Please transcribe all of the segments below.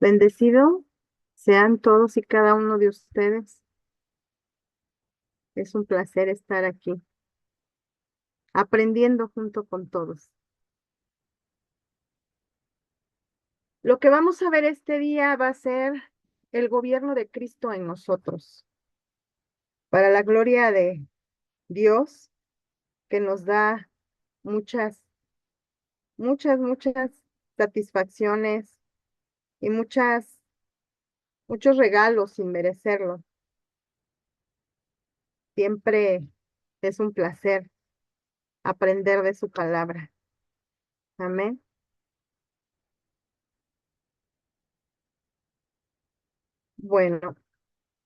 Bendecido sean todos y cada uno de ustedes. Es un placer estar aquí, aprendiendo junto con todos. Lo que vamos a ver este día va a ser el gobierno de Cristo en nosotros, para la gloria de Dios, que nos da muchas, muchas satisfacciones y muchos regalos sin merecerlo. Siempre es un placer aprender de su palabra. Amén. Bueno,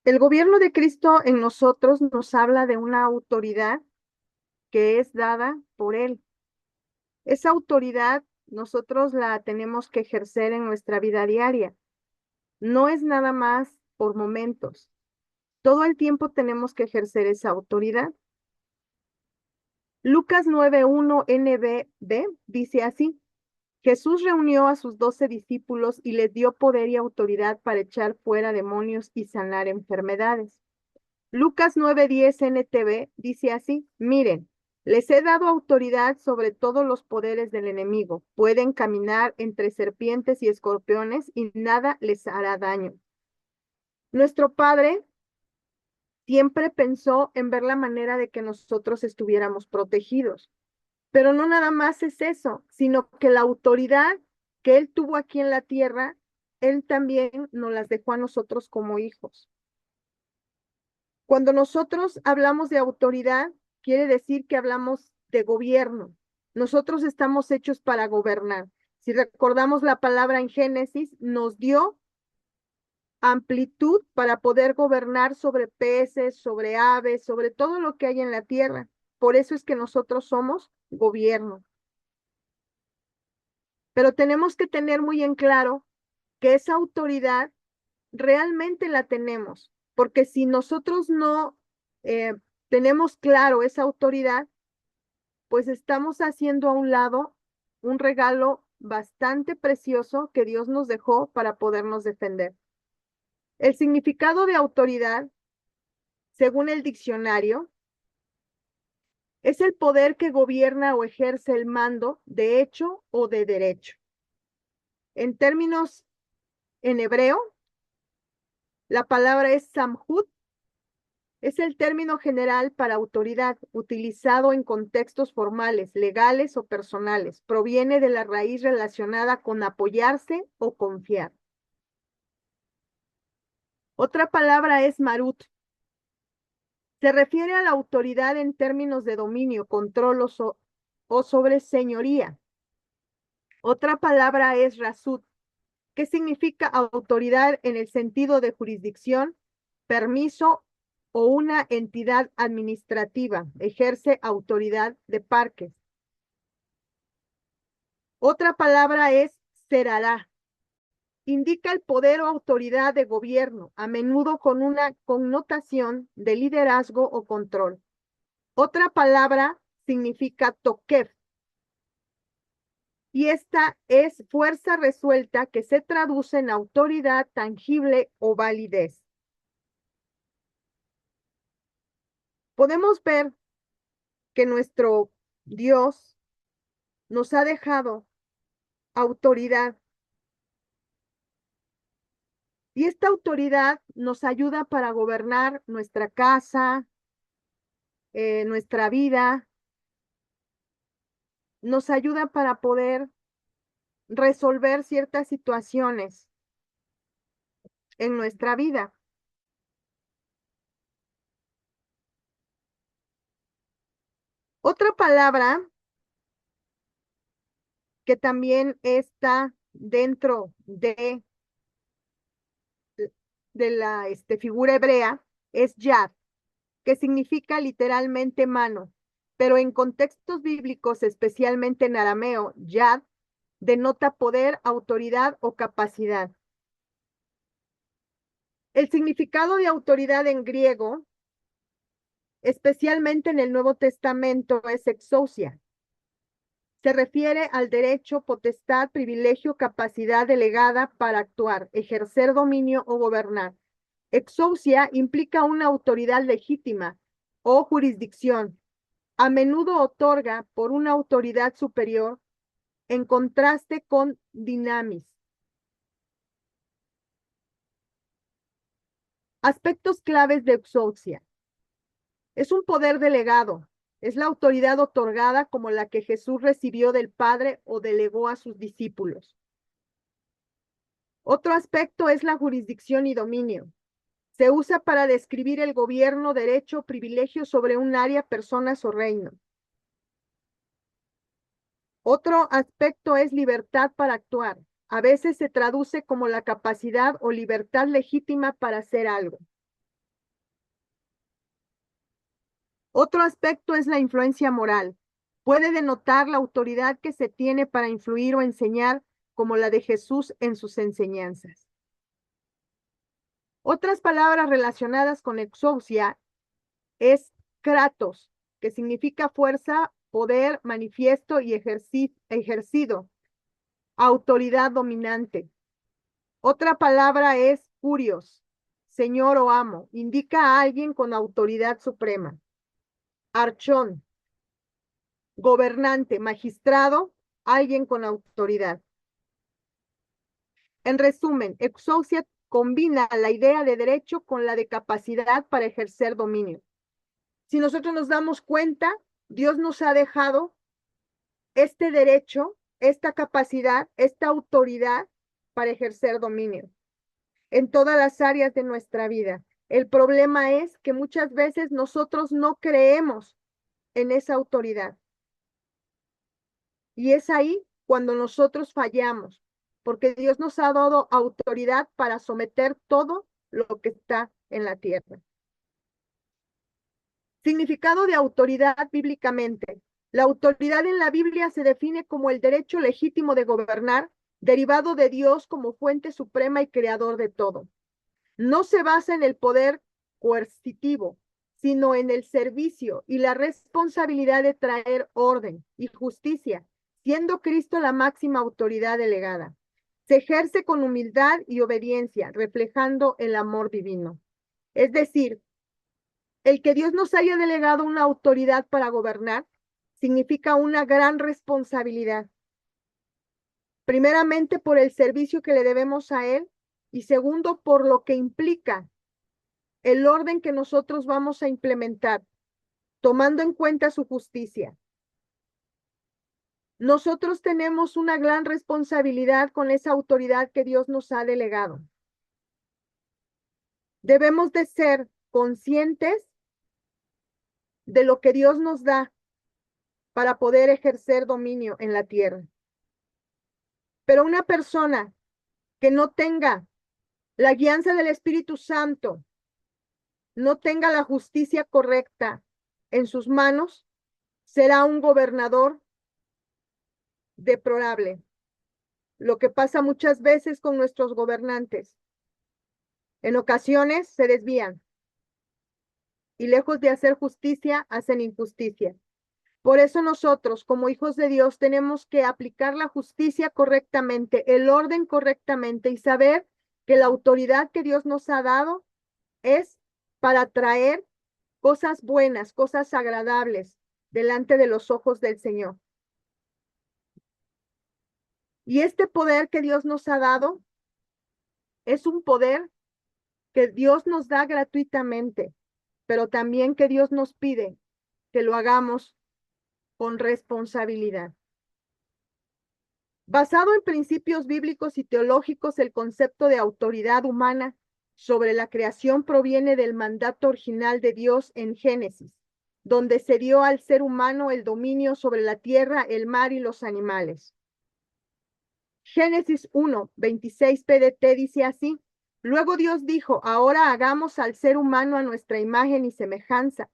el gobierno de Cristo en nosotros nos habla de una autoridad que es dada por Él. Esa autoridad nosotros la tenemos que ejercer en nuestra vida diaria. No es nada más por momentos. Todo el tiempo tenemos que ejercer esa autoridad. Lucas 9:1 NBB dice así: Jesús reunió a sus 12 discípulos y les dio poder y autoridad para echar fuera demonios y sanar enfermedades. Lucas 9:10 NTV dice así: Miren, les he dado autoridad sobre todos los poderes del enemigo. Pueden caminar entre serpientes y escorpiones y nada les hará daño. Nuestro Padre siempre pensó en ver la manera de que nosotros estuviéramos protegidos. Pero no nada más es eso, sino que la autoridad que Él tuvo aquí en la tierra, Él también nos las dejó a nosotros como hijos. Cuando nosotros hablamos de autoridad, quiere decir que hablamos de gobierno. Nosotros estamos hechos para gobernar. Si recordamos la palabra en Génesis, nos dio amplitud para poder gobernar sobre peces, sobre aves, sobre todo lo que hay en la tierra. Por eso es que nosotros somos gobierno. Pero tenemos que tener muy en claro que esa autoridad realmente la tenemos, porque si nosotros no eh, tenemos claro esa autoridad, pues estamos haciendo a un lado un regalo bastante precioso que Dios nos dejó para podernos defender. El significado de autoridad, según el diccionario, es el poder que gobierna o ejerce el mando de hecho o de derecho. En términos en hebreo, la palabra es samhut. Es el término general para autoridad, utilizado en contextos formales, legales o personales. Proviene de la raíz relacionada con apoyarse o confiar. Otra palabra es marut. Se refiere a la autoridad en términos de dominio, control o sobre señoría. Otra palabra es rasut, que significa autoridad en el sentido de jurisdicción, permiso o una entidad administrativa, ejerce autoridad de parques. Otra palabra es serará. Indica el poder o autoridad de gobierno, a menudo con una connotación de liderazgo o control. Otra palabra significa toquef, y esta es fuerza resuelta que se traduce en autoridad tangible o validez. Podemos ver que nuestro Dios nos ha dejado autoridad, y esta autoridad nos ayuda para gobernar nuestra casa, nuestra vida, nos ayuda para poder resolver ciertas situaciones en nuestra vida. Otra palabra que también está dentro de la figura hebrea es yad, que significa literalmente mano, pero en contextos bíblicos, especialmente en arameo, yad denota poder, autoridad o capacidad. El significado de autoridad en griego, especialmente en el Nuevo Testamento, es exousia, Se refiere al derecho, potestad, privilegio, capacidad delegada para actuar, ejercer dominio o gobernar. Exousia implica una autoridad legítima o jurisdicción. A menudo otorga por una autoridad superior, en contraste con dinamis. Aspectos claves de exousia. Es un poder delegado. Es la autoridad otorgada como la que Jesús recibió del Padre o delegó a sus discípulos. Otro aspecto es la jurisdicción y dominio. Se usa para describir el gobierno, derecho, privilegio sobre un área, personas o reino. Otro aspecto es libertad para actuar. A veces se traduce como la capacidad o libertad legítima para hacer algo. Otro aspecto es la influencia moral. Puede denotar la autoridad que se tiene para influir o enseñar, como la de Jesús en sus enseñanzas. Otras palabras relacionadas con exousia es kratos, que significa fuerza, poder, manifiesto y ejercido, autoridad dominante. Otra palabra es kurios, señor o amo, indica a alguien con autoridad suprema. Archón, gobernante, magistrado, alguien con autoridad. En resumen, exousia combina la idea de derecho con la de capacidad para ejercer dominio. Si nosotros nos damos cuenta, Dios nos ha dejado este derecho, esta capacidad, esta autoridad para ejercer dominio en todas las áreas de nuestra vida. El problema es que muchas veces nosotros no creemos en esa autoridad. Y es ahí cuando nosotros fallamos, porque Dios nos ha dado autoridad para someter todo lo que está en la tierra. Significado de autoridad bíblicamente. La autoridad en la Biblia se define como el derecho legítimo de gobernar, derivado de Dios como fuente suprema y creador de todo. No se basa en el poder coercitivo, sino en el servicio y la responsabilidad de traer orden y justicia, siendo Cristo la máxima autoridad delegada. Se ejerce con humildad y obediencia, reflejando el amor divino. Es decir, el que Dios nos haya delegado una autoridad para gobernar significa una gran responsabilidad. Primeramente por el servicio que le debemos a Él y segundo por lo que implica el orden que nosotros vamos a implementar, tomando en cuenta su justicia. Nosotros tenemos una gran responsabilidad con esa autoridad que Dios nos ha delegado. Debemos de ser conscientes de lo que Dios nos da para poder ejercer dominio en la tierra. Pero una persona que no tenga la guianza del Espíritu Santo, no tenga la justicia correcta en sus manos, será un gobernador deplorable. Lo que pasa muchas veces con nuestros gobernantes. En ocasiones se desvían y lejos de hacer justicia, hacen injusticia. Por eso nosotros, como hijos de Dios, tenemos que aplicar la justicia correctamente, el orden correctamente y saber que la autoridad que Dios nos ha dado es para traer cosas buenas, cosas agradables delante de los ojos del Señor. Y este poder que Dios nos ha dado es un poder que Dios nos da gratuitamente, pero también que Dios nos pide que lo hagamos con responsabilidad. Basado en principios bíblicos y teológicos, el concepto de autoridad humana sobre la creación proviene del mandato original de Dios en Génesis, donde se dio al ser humano el dominio sobre la tierra, el mar y los animales. Génesis 1, 26 PDT dice así: luego Dios dijo, ahora hagamos al ser humano a nuestra imagen y semejanza.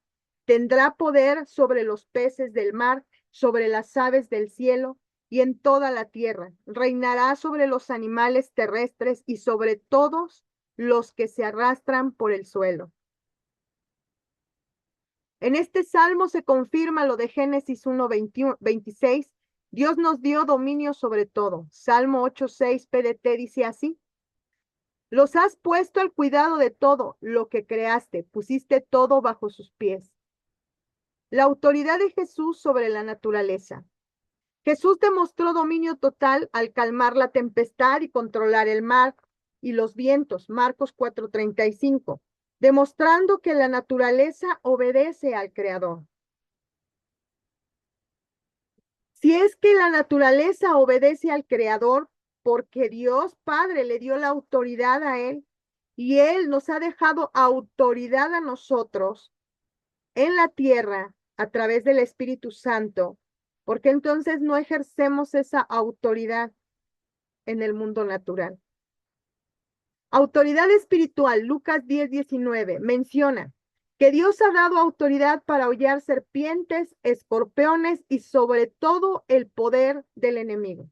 Tendrá poder sobre los peces del mar, sobre las aves del cielo y en toda la tierra. Reinará sobre los animales terrestres y sobre todos los que se arrastran por el suelo. En este salmo se confirma lo de Génesis 1, 26, Dios nos dio dominio sobre todo. Salmo 8:6 PDT dice así: los has puesto al cuidado de todo lo que creaste, pusiste todo bajo sus pies. La autoridad de Jesús sobre la naturaleza. Jesús demostró dominio total al calmar la tempestad y controlar el mar y los vientos, Marcos 4:35, demostrando que la naturaleza obedece al Creador. Si es que la naturaleza obedece al Creador, porque Dios Padre le dio la autoridad a Él y Él nos ha dejado autoridad a nosotros en la tierra a través del Espíritu Santo, porque entonces no ejercemos esa autoridad en el mundo natural. Autoridad espiritual, Lucas 10:19, menciona que Dios ha dado autoridad para hollar serpientes, escorpiones y sobre todo el poder del enemigo.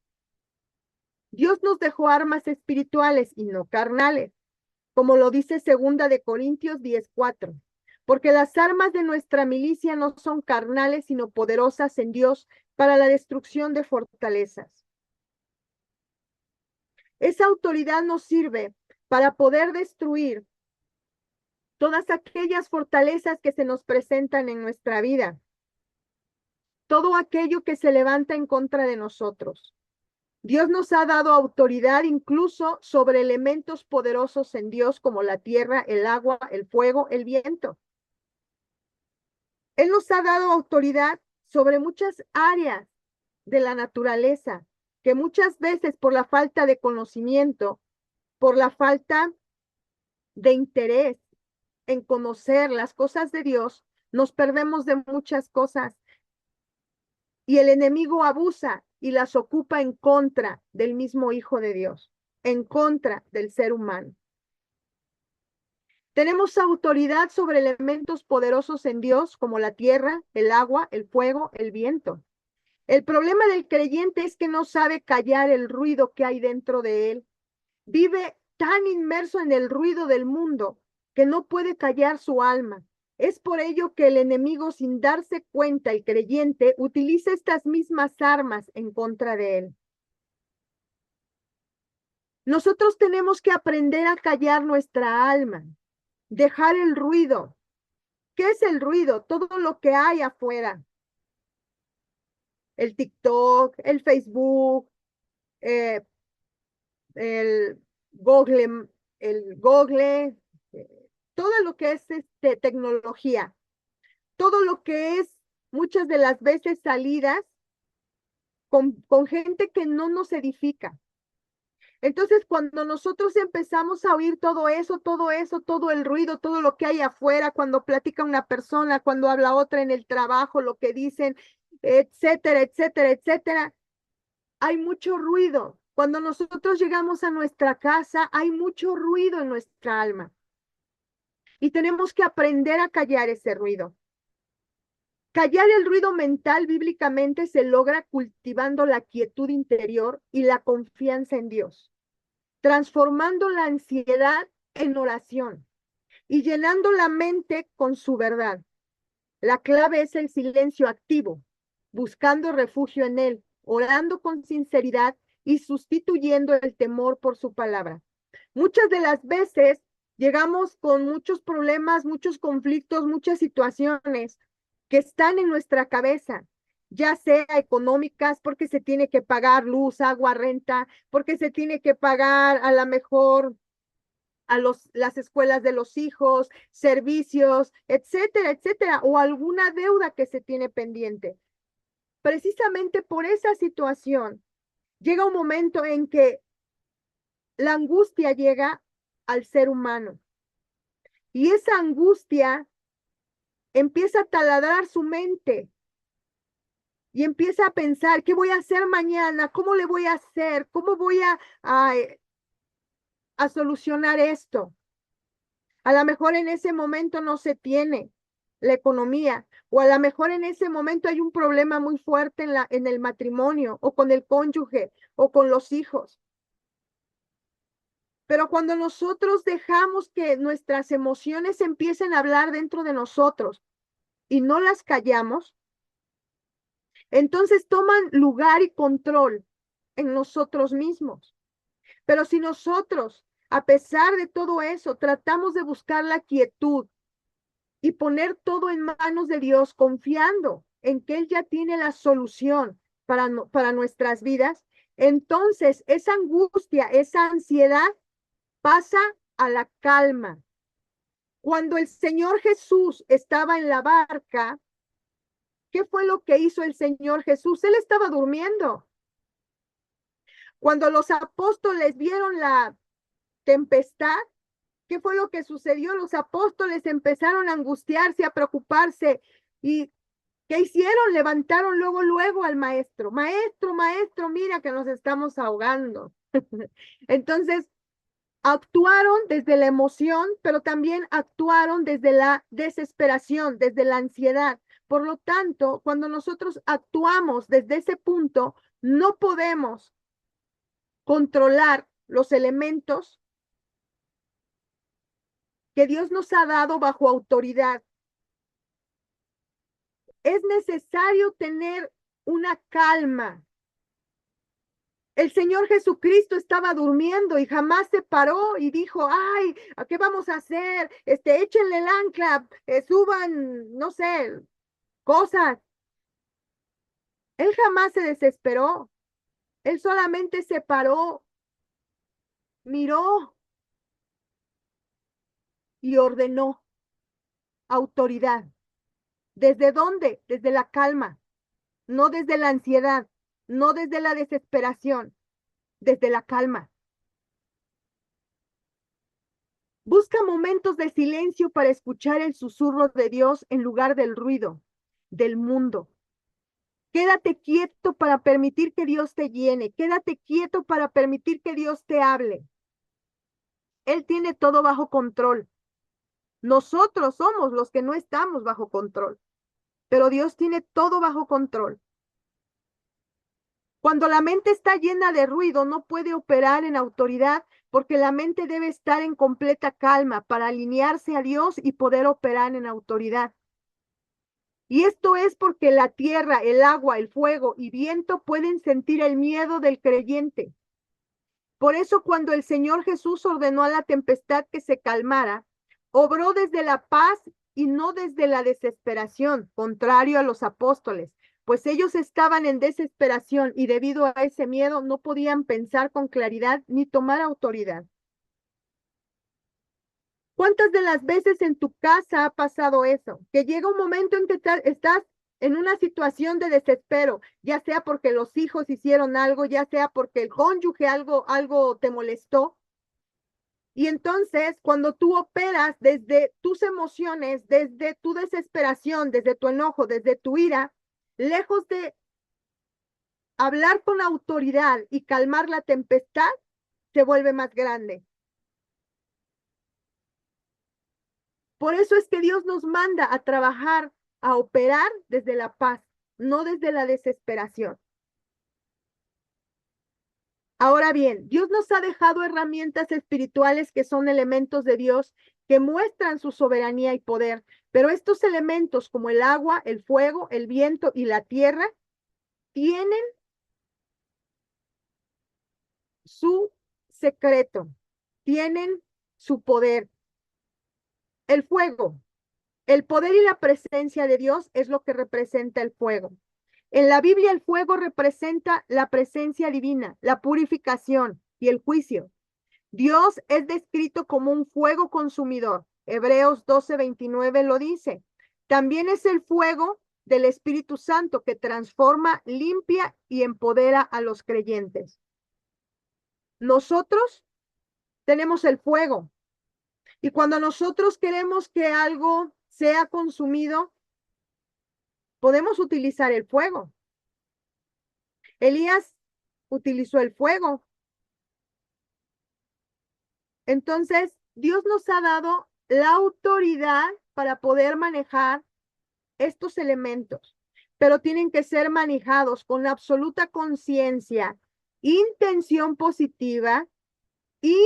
Dios nos dejó armas espirituales y no carnales, como lo dice 2 Corintios 10:4, porque las armas de nuestra milicia no son carnales, sino poderosas en Dios para la destrucción de fortalezas. Esa autoridad nos sirve para poder destruir todas aquellas fortalezas que se nos presentan en nuestra vida, todo aquello que se levanta en contra de nosotros. Dios nos ha dado autoridad incluso sobre elementos poderosos en Dios como la tierra, el agua, el fuego, el viento. Él nos ha dado autoridad sobre muchas áreas de la naturaleza que muchas veces por la falta de conocimiento, por la falta de interés en conocer las cosas de Dios, nos perdemos de muchas cosas y el enemigo abusa y las ocupa en contra del mismo Hijo de Dios, en contra del ser humano. Tenemos autoridad sobre elementos poderosos en Dios como la tierra, el agua, el fuego, el viento. El problema del creyente es que no sabe callar el ruido que hay dentro de él. Vive tan inmerso en el ruido del mundo que no puede callar su alma. Es por ello que el enemigo, sin darse cuenta, el creyente utiliza estas mismas armas en contra de él. Nosotros tenemos que aprender a callar nuestra alma, dejar el ruido. ¿Qué es el ruido? Todo lo que hay afuera. El TikTok, el Facebook, el Google, todo lo que es tecnología, todo lo que es muchas de las veces salidas con gente que no nos edifica. Entonces, cuando nosotros empezamos a oír todo eso, todo el ruido, todo lo que hay afuera, cuando platica una persona, cuando habla otra en el trabajo, lo que dicen, etcétera, etcétera, etcétera, hay mucho ruido. Cuando nosotros llegamos a nuestra casa, hay mucho ruido en nuestra alma. Y tenemos que aprender a callar ese ruido. Callar el ruido mental bíblicamente se logra cultivando la quietud interior y la confianza en Dios, transformando la ansiedad en oración y llenando la mente con su verdad. La clave es el silencio activo, buscando refugio en Él, orando con sinceridad y sustituyendo el temor por su palabra. Muchas de las veces llegamos con muchos problemas, muchos conflictos, muchas situaciones que están en nuestra cabeza, ya sea económicas, porque se tiene que pagar luz, agua, renta, porque se tiene que pagar a lo mejor a las escuelas de los hijos, servicios, etcétera, etcétera, o alguna deuda que se tiene pendiente. Precisamente por esa situación, llega un momento en que la angustia llega al ser humano y esa angustia empieza a taladrar su mente y empieza a pensar, ¿qué voy a hacer mañana? ¿Cómo le voy a hacer? ¿Cómo voy a solucionar esto? A lo mejor en ese momento no se tiene la economía, o a lo mejor en ese momento hay un problema muy fuerte en el matrimonio, o con el cónyuge, o con los hijos. Pero cuando nosotros dejamos que nuestras emociones empiecen a hablar dentro de nosotros y no las callamos, entonces toman lugar y control en nosotros mismos. Pero si nosotros, a pesar de todo eso, tratamos de buscar la quietud y poner todo en manos de Dios, confiando en que Él ya tiene la solución para nuestras vidas, entonces esa angustia, esa ansiedad pasa a la calma. Cuando el Señor Jesús estaba en la barca, ¿qué fue lo que hizo el Señor Jesús? Él estaba durmiendo. Cuando los apóstoles vieron la tempestad, ¿qué fue lo que sucedió? Los apóstoles empezaron a angustiarse, a preocuparse. ¿Y qué hicieron? Levantaron luego al maestro. Maestro, maestro, mira que nos estamos ahogando. Entonces, actuaron desde la emoción, pero también actuaron desde la desesperación, desde la ansiedad. Por lo tanto, cuando nosotros actuamos desde ese punto, no podemos controlar los elementos que Dios nos ha dado bajo autoridad. Es necesario tener una calma. El Señor Jesucristo estaba durmiendo y jamás se paró y dijo, ay, ¿a qué vamos a hacer? Échenle el ancla, suban, no sé, cosas. Él jamás se desesperó. Él solamente se paró, miró y ordenó autoridad. ¿Desde dónde? Desde la calma, no desde la ansiedad, no desde la desesperación, desde la calma. Busca momentos de silencio para escuchar el susurro de Dios en lugar del ruido del mundo. Quédate quieto para permitir que Dios te llene. Quédate quieto para permitir que Dios te hable. Él tiene todo bajo control. Nosotros somos los que no estamos bajo control, pero Dios tiene todo bajo control. Cuando la mente está llena de ruido, no puede operar en autoridad porque la mente debe estar en completa calma para alinearse a Dios y poder operar en autoridad. Y esto es porque la tierra, el agua, el fuego y viento pueden sentir el miedo del creyente. Por eso cuando el Señor Jesús ordenó a la tempestad que se calmara, obró desde la paz y no desde la desesperación, contrario a los apóstoles, pues ellos estaban en desesperación y debido a ese miedo no podían pensar con claridad ni tomar autoridad. ¿Cuántas de las veces en tu casa ha pasado eso? Que llega un momento en que estás en una situación de desespero, ya sea porque los hijos hicieron algo, ya sea porque el cónyuge algo te molestó. Y entonces, cuando tú operas desde tus emociones, desde tu desesperación, desde tu enojo, desde tu ira, lejos de hablar con autoridad y calmar la tempestad, se vuelve más grande. Por eso es que Dios nos manda a trabajar, a operar desde la paz, no desde la desesperación. Ahora bien, Dios nos ha dejado herramientas espirituales que son elementos de Dios que muestran su soberanía y poder, pero estos elementos como el agua, el fuego, el viento y la tierra tienen su secreto, tienen su poder. El fuego, el poder y la presencia de Dios es lo que representa el fuego. En la Biblia el fuego representa la presencia divina, la purificación y el juicio. Dios es descrito como un fuego consumidor. Hebreos 12:29 lo dice. También es el fuego del Espíritu Santo que transforma, limpia y empodera a los creyentes. Nosotros tenemos el fuego y cuando nosotros queremos que algo sea consumido, podemos utilizar el fuego. Elías utilizó el fuego. Entonces, Dios nos ha dado la autoridad para poder manejar estos elementos, pero tienen que ser manejados con absoluta conciencia, intención positiva y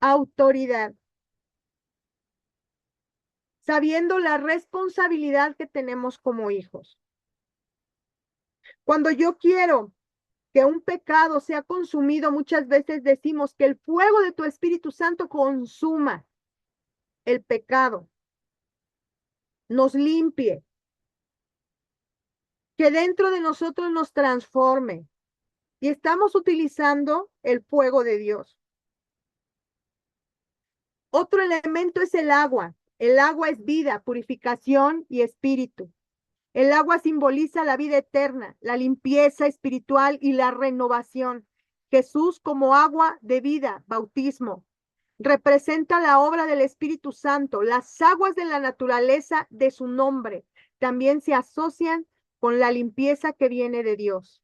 autoridad, sabiendo la responsabilidad que tenemos como hijos. Cuando yo quiero que un pecado sea consumido, muchas veces decimos que el fuego de tu Espíritu Santo consuma el pecado, nos limpie, que dentro de nosotros nos transforme. Y estamos utilizando el fuego de Dios. Otro elemento es el agua. El agua es vida, purificación y espíritu. El agua simboliza la vida eterna, la limpieza espiritual y la renovación. Jesús como agua de vida, bautismo, representa la obra del Espíritu Santo. Las aguas de la naturaleza de su nombre también se asocian con la limpieza que viene de Dios.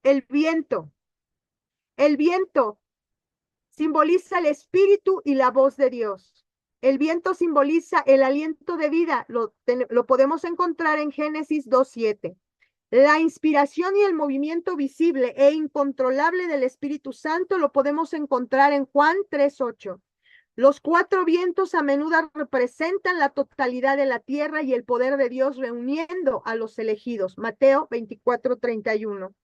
El viento. El viento simboliza el Espíritu y la voz de Dios. El viento simboliza el aliento de vida. Lo podemos encontrar en Génesis 2:7. La inspiración y el movimiento visible e incontrolable del Espíritu Santo lo podemos encontrar en Juan 3:8. Los cuatro vientos a menudo representan la totalidad de la tierra y el poder de Dios reuniendo a los elegidos. Mateo 24:31.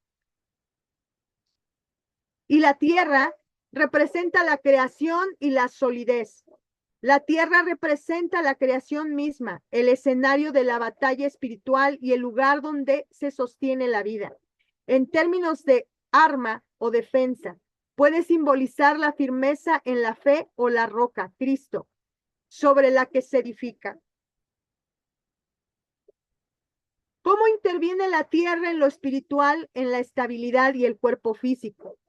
Y la tierra representa la creación y la solidez. La tierra representa la creación misma, el escenario de la batalla espiritual y el lugar donde se sostiene la vida. En términos de arma o defensa, puede simbolizar la firmeza en la fe o la roca, Cristo, sobre la que se edifica. ¿Cómo interviene la tierra en lo espiritual, en la estabilidad y el cuerpo físico?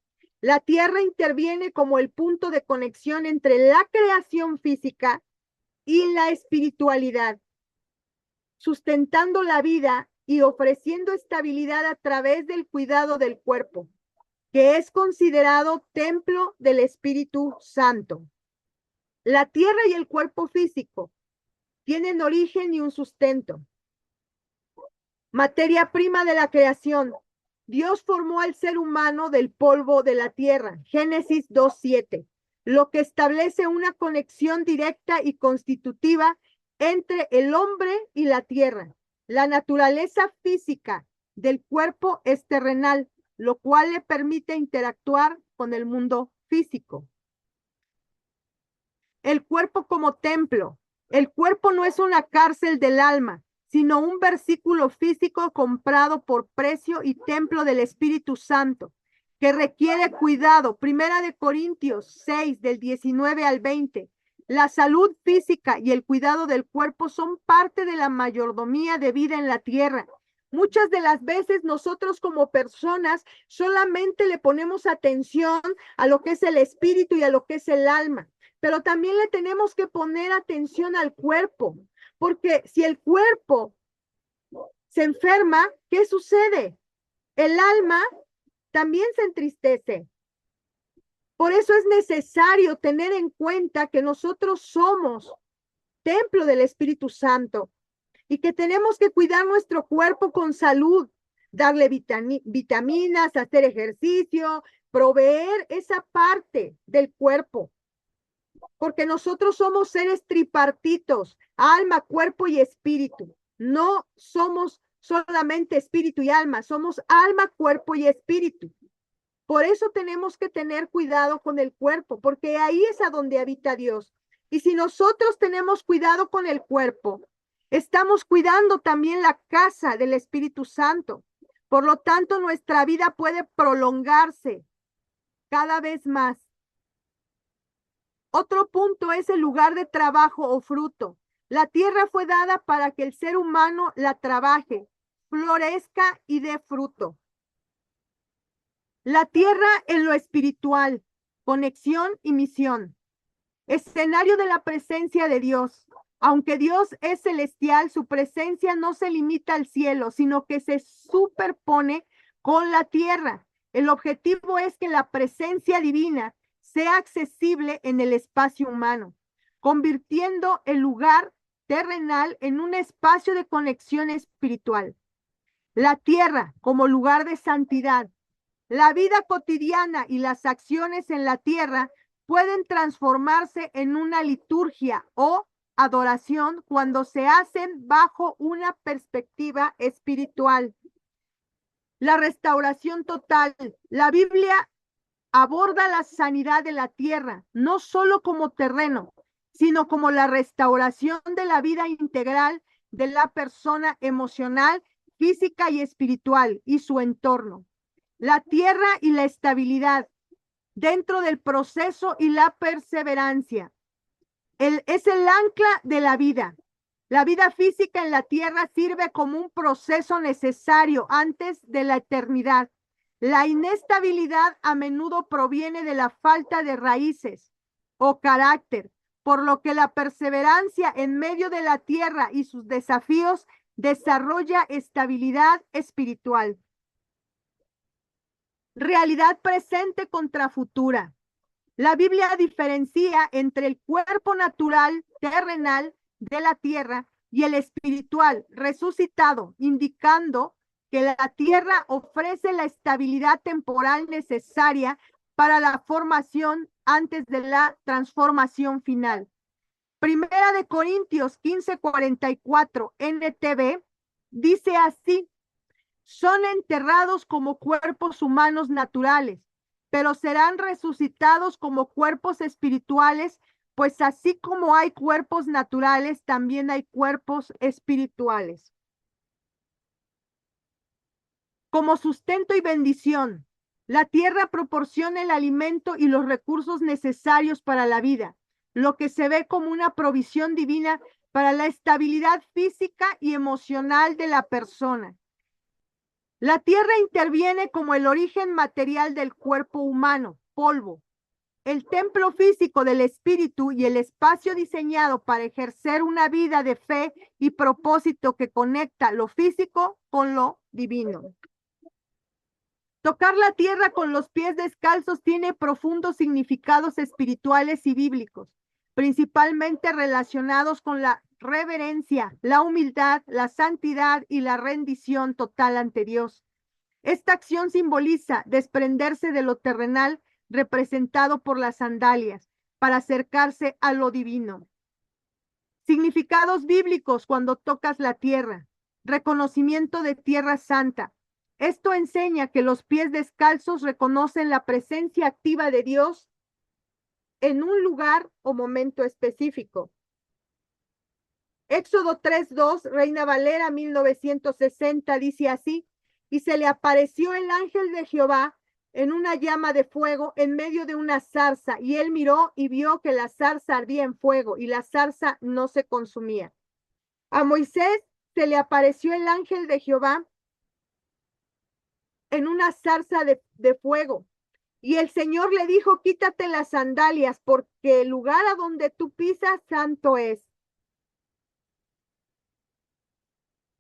La tierra interviene como el punto de conexión entre la creación física y la espiritualidad, sustentando la vida y ofreciendo estabilidad a través del cuidado del cuerpo, que es considerado templo del Espíritu Santo. La tierra y el cuerpo físico tienen origen y un sustento. Materia prima de la creación. Dios formó al ser humano del polvo de la tierra, Génesis 2:7, lo que establece una conexión directa y constitutiva entre el hombre y la tierra. La naturaleza física del cuerpo es terrenal, lo cual le permite interactuar con el mundo físico. El cuerpo como templo. El cuerpo no es una cárcel del alma, sino un versículo físico comprado por precio y templo del Espíritu Santo, que requiere cuidado. Primera de Corintios 6, del 19 al 20. La salud física y el cuidado del cuerpo son parte de la mayordomía de vida en la tierra. Muchas de las veces nosotros como personas solamente le ponemos atención a lo que es el espíritu y a lo que es el alma, pero también le tenemos que poner atención al cuerpo. Porque si el cuerpo se enferma, ¿qué sucede? El alma también se entristece. Por eso es necesario tener en cuenta que nosotros somos templo del Espíritu Santo y que tenemos que cuidar nuestro cuerpo con salud, darle vitaminas, hacer ejercicio, proveer esa parte del cuerpo. Porque nosotros somos seres tripartitos, alma, cuerpo y espíritu. No somos solamente espíritu y alma, somos alma, cuerpo y espíritu. Por eso tenemos que tener cuidado con el cuerpo, porque ahí es a donde habita Dios. Y si nosotros tenemos cuidado con el cuerpo, estamos cuidando también la casa del Espíritu Santo. Por lo tanto, nuestra vida puede prolongarse cada vez más. Otro punto es el lugar de trabajo o fruto. La tierra fue dada para que el ser humano la trabaje, florezca y dé fruto. La tierra en lo espiritual, conexión y misión. Escenario de la presencia de Dios. Aunque Dios es celestial, su presencia no se limita al cielo, sino que se superpone con la tierra. El objetivo es que la presencia divina sea accesible en el espacio humano, convirtiendo el lugar terrenal en un espacio de conexión espiritual. La tierra como lugar de santidad. La vida cotidiana y las acciones en la tierra pueden transformarse en una liturgia o adoración cuando se hacen bajo una perspectiva espiritual. la restauración total. La Biblia aborda la sanidad de la tierra, no solo como terreno, sino como la restauración de la vida integral de la persona emocional, física y espiritual y su entorno. La tierra y la estabilidad dentro del proceso y la perseverancia. Es el ancla de la vida. La vida física en la tierra sirve como un proceso necesario antes de la eternidad. La inestabilidad a menudo proviene de la falta de raíces o carácter, por lo que la perseverancia en medio de la tierra y sus desafíos desarrolla estabilidad espiritual. Realidad presente contra futura. La Biblia diferencia entre el cuerpo natural, terrenal de la tierra y el espiritual resucitado, indicando que la tierra ofrece la estabilidad temporal necesaria para la formación antes de la transformación final. Primera de Corintios 15:44 NTV dice así: son enterrados como cuerpos humanos naturales, pero serán resucitados como cuerpos espirituales, pues así como hay cuerpos naturales, también hay cuerpos espirituales. Como sustento y bendición, la tierra proporciona el alimento y los recursos necesarios para la vida, lo que se ve como una provisión divina para la estabilidad física y emocional de la persona. La tierra interviene como el origen material del cuerpo humano, polvo, el templo físico del espíritu y el espacio diseñado para ejercer una vida de fe y propósito que conecta lo físico con lo divino. Tocar la tierra con los pies descalzos tiene profundos significados espirituales y bíblicos, principalmente relacionados con la reverencia, la humildad, la santidad y la rendición total ante Dios. Esta acción simboliza desprenderse de lo terrenal representado por las sandalias para acercarse a lo divino. Significados bíblicos cuando tocas la tierra. Reconocimiento de tierra santa. Esto enseña que los pies descalzos reconocen la presencia activa de Dios en un lugar o momento específico. Éxodo 3:2, Reina Valera 1960, dice así: y se le apareció el ángel de Jehová en una llama de fuego en medio de una zarza, y él miró y vio que la zarza ardía en fuego y la zarza no se consumía. A Moisés se le apareció el ángel de Jehová en una zarza de fuego, y el Señor le dijo: quítate las sandalias, porque el lugar a donde tú pisas santo es.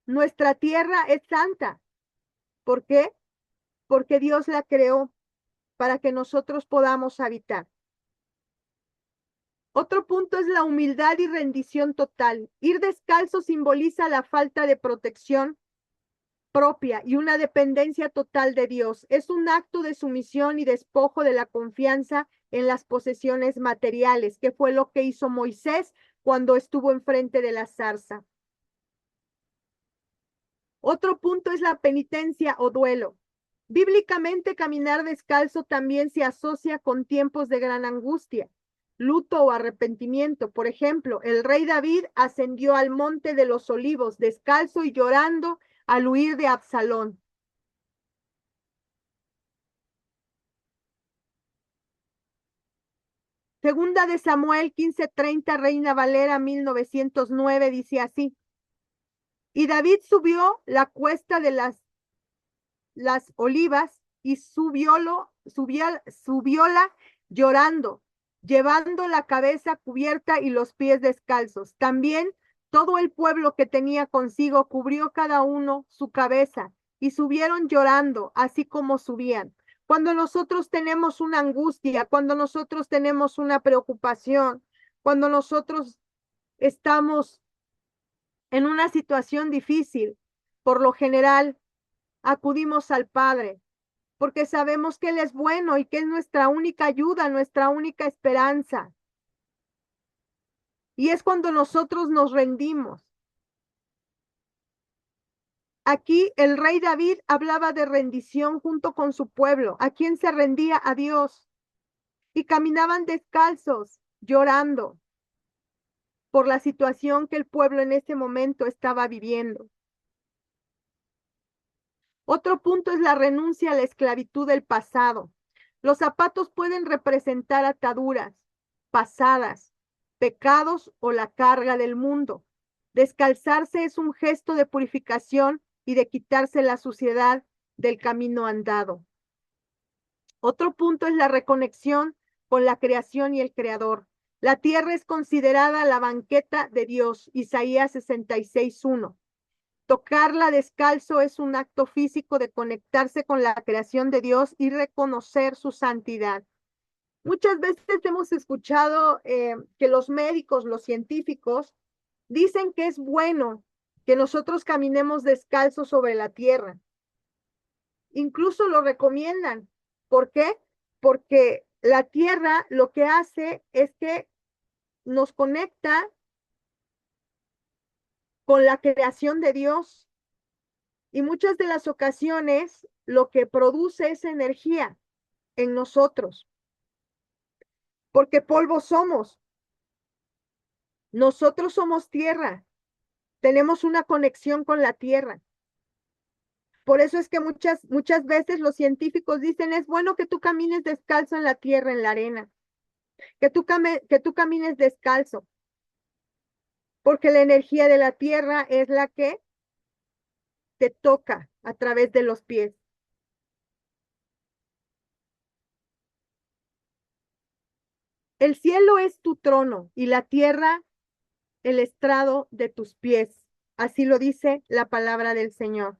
Nuestra tierra es santa. ¿Por qué? Porque Dios la creó para que nosotros podamos habitar. Otro punto es la humildad y rendición total. Ir descalzo simboliza la falta de protección propia y una dependencia total de Dios. Es un acto de sumisión y despojo de la confianza en las posesiones materiales, que fue lo que hizo Moisés cuando estuvo enfrente de la zarza. Otro punto es la penitencia o duelo. Bíblicamente, caminar descalzo también se asocia con tiempos de gran angustia, luto o arrepentimiento. Por ejemplo, el rey David ascendió al monte de los olivos descalzo y llorando al huir de Absalón. Segunda de Samuel 15:30, Reina Valera 1909, dice así: y David subió la cuesta de las olivas y subióla llorando, llevando la cabeza cubierta y los pies descalzos. También todo el pueblo que tenía consigo cubrió cada uno su cabeza y subieron llorando, así como subían. Cuando nosotros tenemos una angustia, cuando nosotros tenemos una preocupación, cuando nosotros estamos en una situación difícil, por lo general acudimos al Padre, porque sabemos que Él es bueno y que es nuestra única ayuda, nuestra única esperanza. Y es cuando nosotros nos rendimos. Aquí el rey David hablaba de rendición junto con su pueblo. ¿A quién se rendía? A Dios. Y caminaban descalzos, llorando por la situación que el pueblo en ese momento estaba viviendo. Otro punto es la renuncia a la esclavitud del pasado. Los zapatos pueden representar ataduras pasadas, pecados o la carga del mundo. Descalzarse es un gesto de purificación y de quitarse la suciedad del camino andado. Otro punto es la reconexión con la creación y el creador. La tierra es considerada la banqueta de Dios, Isaías 66:1. Tocarla descalzo es un acto físico de conectarse con la creación de Dios y reconocer su santidad. Muchas veces hemos escuchado que los médicos, los científicos, dicen que es bueno que nosotros caminemos descalzos sobre la tierra. Incluso lo recomiendan. ¿Por qué? Porque la tierra lo que hace es que nos conecta con la creación de Dios. Y muchas de las ocasiones lo que produce es energía en nosotros, porque polvo somos. Nosotros somos tierra, tenemos una conexión con la tierra. Por eso es que muchas veces los científicos dicen, es bueno que tú camines descalzo en la tierra, en la arena, que tú camines descalzo, porque la energía de la tierra es la que te toca a través de los pies. El cielo es tu trono y la tierra el estrado de tus pies. Así lo dice la palabra del Señor.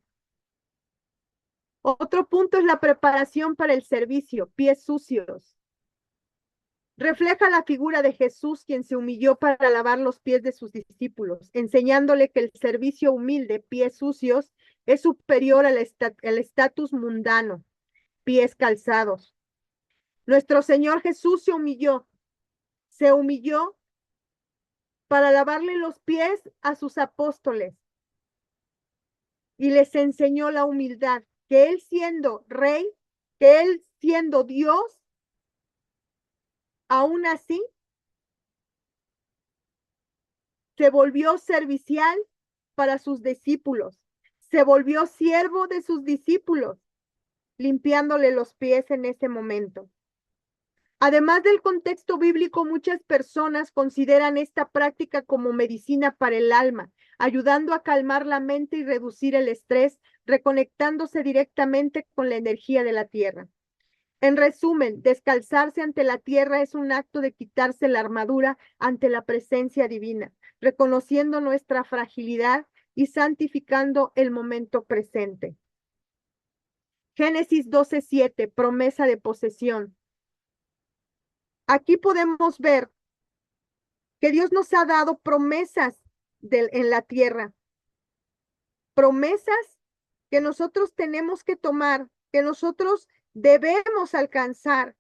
Otro punto es la preparación para el servicio, pies sucios. Refleja la figura de Jesús, quien se humilló para lavar los pies de sus discípulos, enseñándole que el servicio humilde, pies sucios, es superior al estatus mundano, pies calzados. Nuestro Señor Jesús se humilló para lavarle los pies a sus apóstoles y les enseñó la humildad, que Él siendo rey, que Él siendo Dios, aún así se volvió servicial para sus discípulos, se volvió siervo de sus discípulos, limpiándole los pies en ese momento. Además del contexto bíblico, muchas personas consideran esta práctica como medicina para el alma, ayudando a calmar la mente y reducir el estrés, reconectándose directamente con la energía de la tierra. En resumen, descalzarse ante la tierra es un acto de quitarse la armadura ante la presencia divina, reconociendo nuestra fragilidad y santificando el momento presente. Génesis 12:7, promesa de posesión. Aquí podemos ver que Dios nos ha dado promesas en la tierra, promesas que nosotros tenemos que tomar, que nosotros debemos alcanzar,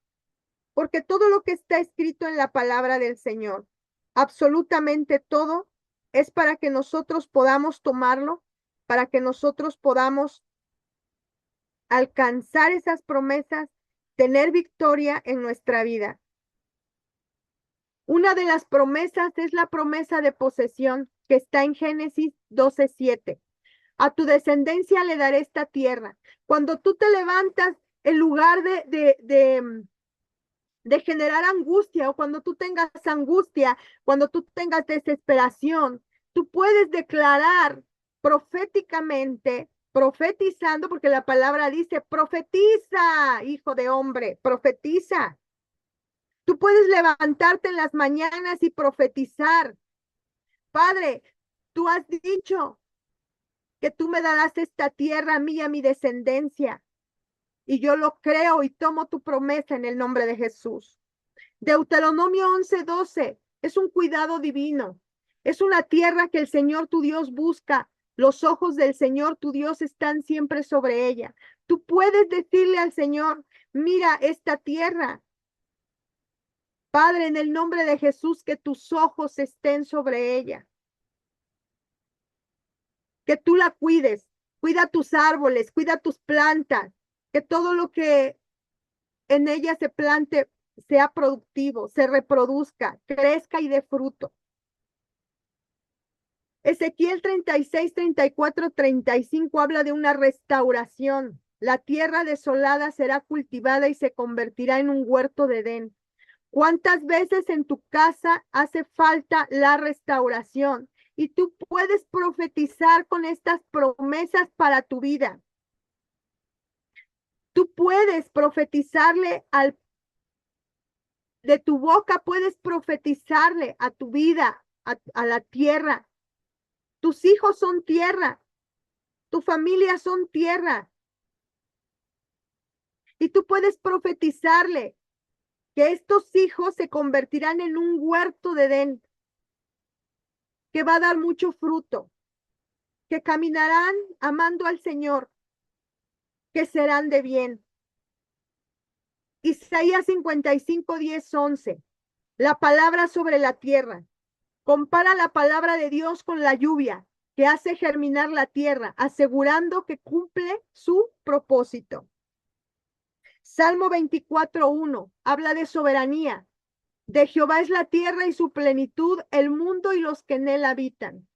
porque todo lo que está escrito en la palabra del Señor, absolutamente todo, es para que nosotros podamos tomarlo, para que nosotros podamos alcanzar esas promesas, tener victoria en nuestra vida. Una de las promesas es la promesa de posesión que está en Génesis 12:7. A tu descendencia le daré esta tierra. Cuando tú te levantas, en lugar de generar angustia o cuando tú tengas angustia, cuando tú tengas desesperación, tú puedes declarar proféticamente, profetizando, porque la palabra dice, profetiza, hijo de hombre, profetiza. Tú puedes levantarte en las mañanas y profetizar. Padre, tú has dicho que tú me darás esta tierra a mí y a mi descendencia. Y yo lo creo y tomo tu promesa en el nombre de Jesús. Deuteronomio 11:12 es un cuidado divino. Es una tierra que el Señor tu Dios busca. Los ojos del Señor tu Dios están siempre sobre ella. Tú puedes decirle al Señor, mira esta tierra. Padre, en el nombre de Jesús, que tus ojos estén sobre ella. Que tú la cuides, Cuida tus árboles, cuida tus plantas, que todo lo que en ellas se plante sea productivo, se reproduzca, crezca y dé fruto. Ezequiel 36, 34, 35 habla de una restauración. La tierra desolada será cultivada y se convertirá en un huerto de Edén. ¿Cuántas veces en tu casa hace falta la restauración? Y tú puedes profetizar con estas promesas para tu vida. Tú puedes profetizarle de tu boca, puedes profetizarle a tu vida, a la tierra. Tus hijos son tierra, tu familia son tierra. Y tú puedes profetizarle que estos hijos se convertirán en un huerto de Edén, que va a dar mucho fruto, que caminarán amando al Señor, que serán de bien. Isaías 55, 10, 11. La palabra sobre la tierra. Compara la palabra de Dios con la lluvia que hace germinar la tierra, asegurando que cumple su propósito. Salmo 24, 1 habla de soberanía. De Jehová es la tierra y su plenitud, el mundo y los que en él habitan.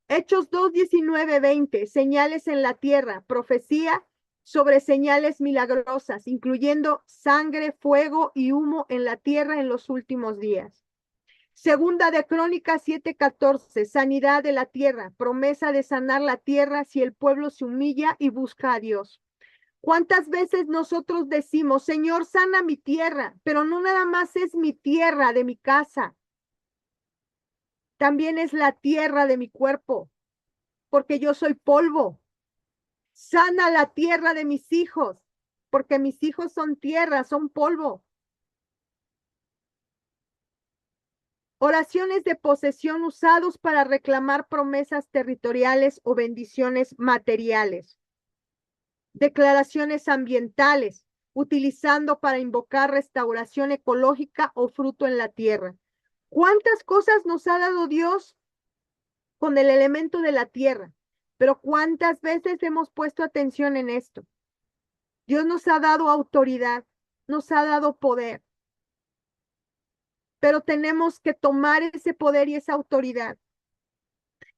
Hechos 2, 19, 20, señales en la tierra, profecía sobre señales milagrosas, incluyendo sangre, fuego y humo en la tierra en los últimos días. Segunda de Crónicas 7:14, sanidad de la tierra, promesa de sanar la tierra si el pueblo se humilla y busca a Dios. ¿Cuántas veces nosotros decimos, Señor, sana mi tierra? Pero no nada más es mi tierra de mi casa, también es la tierra de mi cuerpo, porque yo soy polvo. Sana la tierra de mis hijos, porque mis hijos son tierra, son polvo. Oraciones de posesión usados para reclamar promesas territoriales o bendiciones materiales. Declaraciones ambientales, utilizando para invocar restauración ecológica o fruto en la tierra. ¿Cuántas cosas nos ha dado Dios con el elemento de la tierra? Pero ¿cuántas veces hemos puesto atención en esto? Dios nos ha dado autoridad, nos ha dado poder, pero tenemos que tomar ese poder y esa autoridad.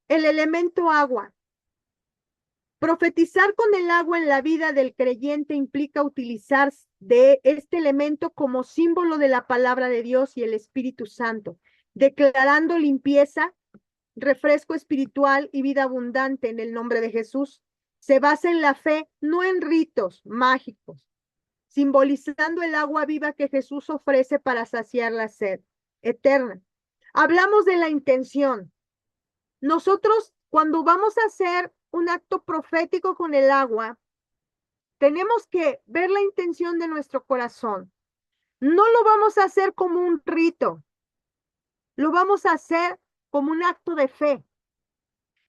El elemento agua. Profetizar con el agua en la vida del creyente implica utilizar de este elemento como símbolo de la palabra de Dios y el Espíritu Santo, declarando limpieza, refresco espiritual y vida abundante en el nombre de Jesús. Se basa en la fe, no en ritos mágicos, simbolizando el agua viva que Jesús ofrece para saciar la sed eterna. Hablamos de la intención. Nosotros, cuando vamos a hacer un acto profético con el agua, tenemos que ver la intención de nuestro corazón. No lo vamos a hacer como un rito, lo vamos a hacer como un acto de fe.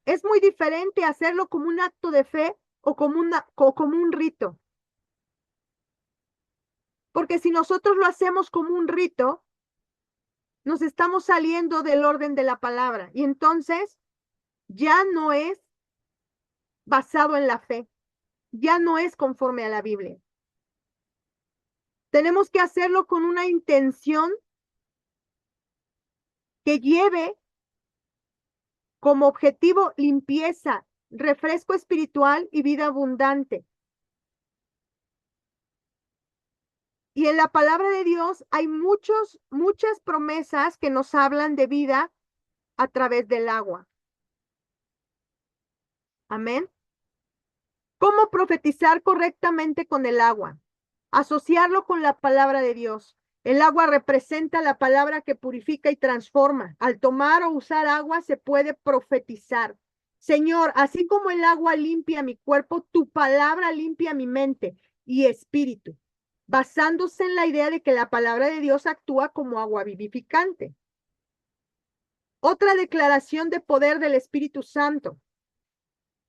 Es muy diferente hacerlo como un acto de fe o como un rito. Porque si nosotros lo hacemos como un rito, nos estamos saliendo del orden de la palabra y entonces ya no es basado en la fe, ya no es conforme a la Biblia. Tenemos que hacerlo con una intención que lleve como objetivo limpieza, refresco espiritual y vida abundante. Y en la palabra de Dios hay muchas promesas que nos hablan de vida a través del agua. Amén. ¿Cómo profetizar correctamente con el agua? Asociarlo con la palabra de Dios. El agua representa la palabra que purifica y transforma. Al tomar o usar agua se puede profetizar. Señor, así como el agua limpia mi cuerpo, tu palabra limpia mi mente y espíritu, basándose en la idea de que la palabra de Dios actúa como agua vivificante. Otra declaración de poder del Espíritu Santo.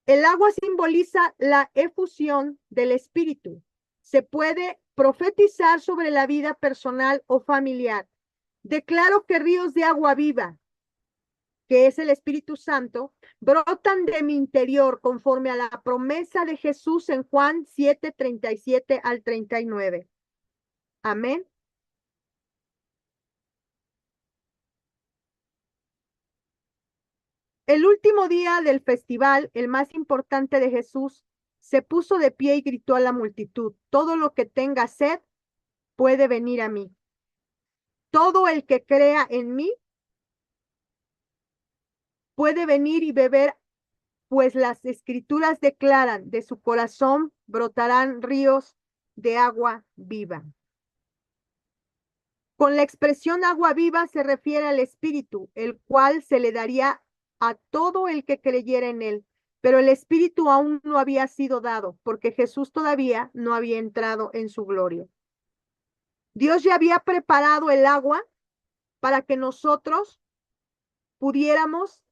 El agua simboliza la efusión del Espíritu. Se puede profetizar sobre la vida personal o familiar. Declaro que ríos de agua viva que es el Espíritu Santo, brotan de mi interior conforme a la promesa de Jesús en Juan 7:37 al 39. Amén. El último día del festival, el más importante de Jesús, se puso de pie y gritó a la multitud: todo lo que tenga sed puede venir a mí. Todo el que crea en mí puede venir y beber, pues las escrituras declaran, de su corazón brotarán ríos de agua viva. Con la expresión agua viva se refiere al Espíritu, el cual se le daría a todo el que creyera en él. Pero el Espíritu aún no había sido dado, porque Jesús todavía no había entrado en su gloria. Dios ya había preparado el agua para que nosotros pudiéramos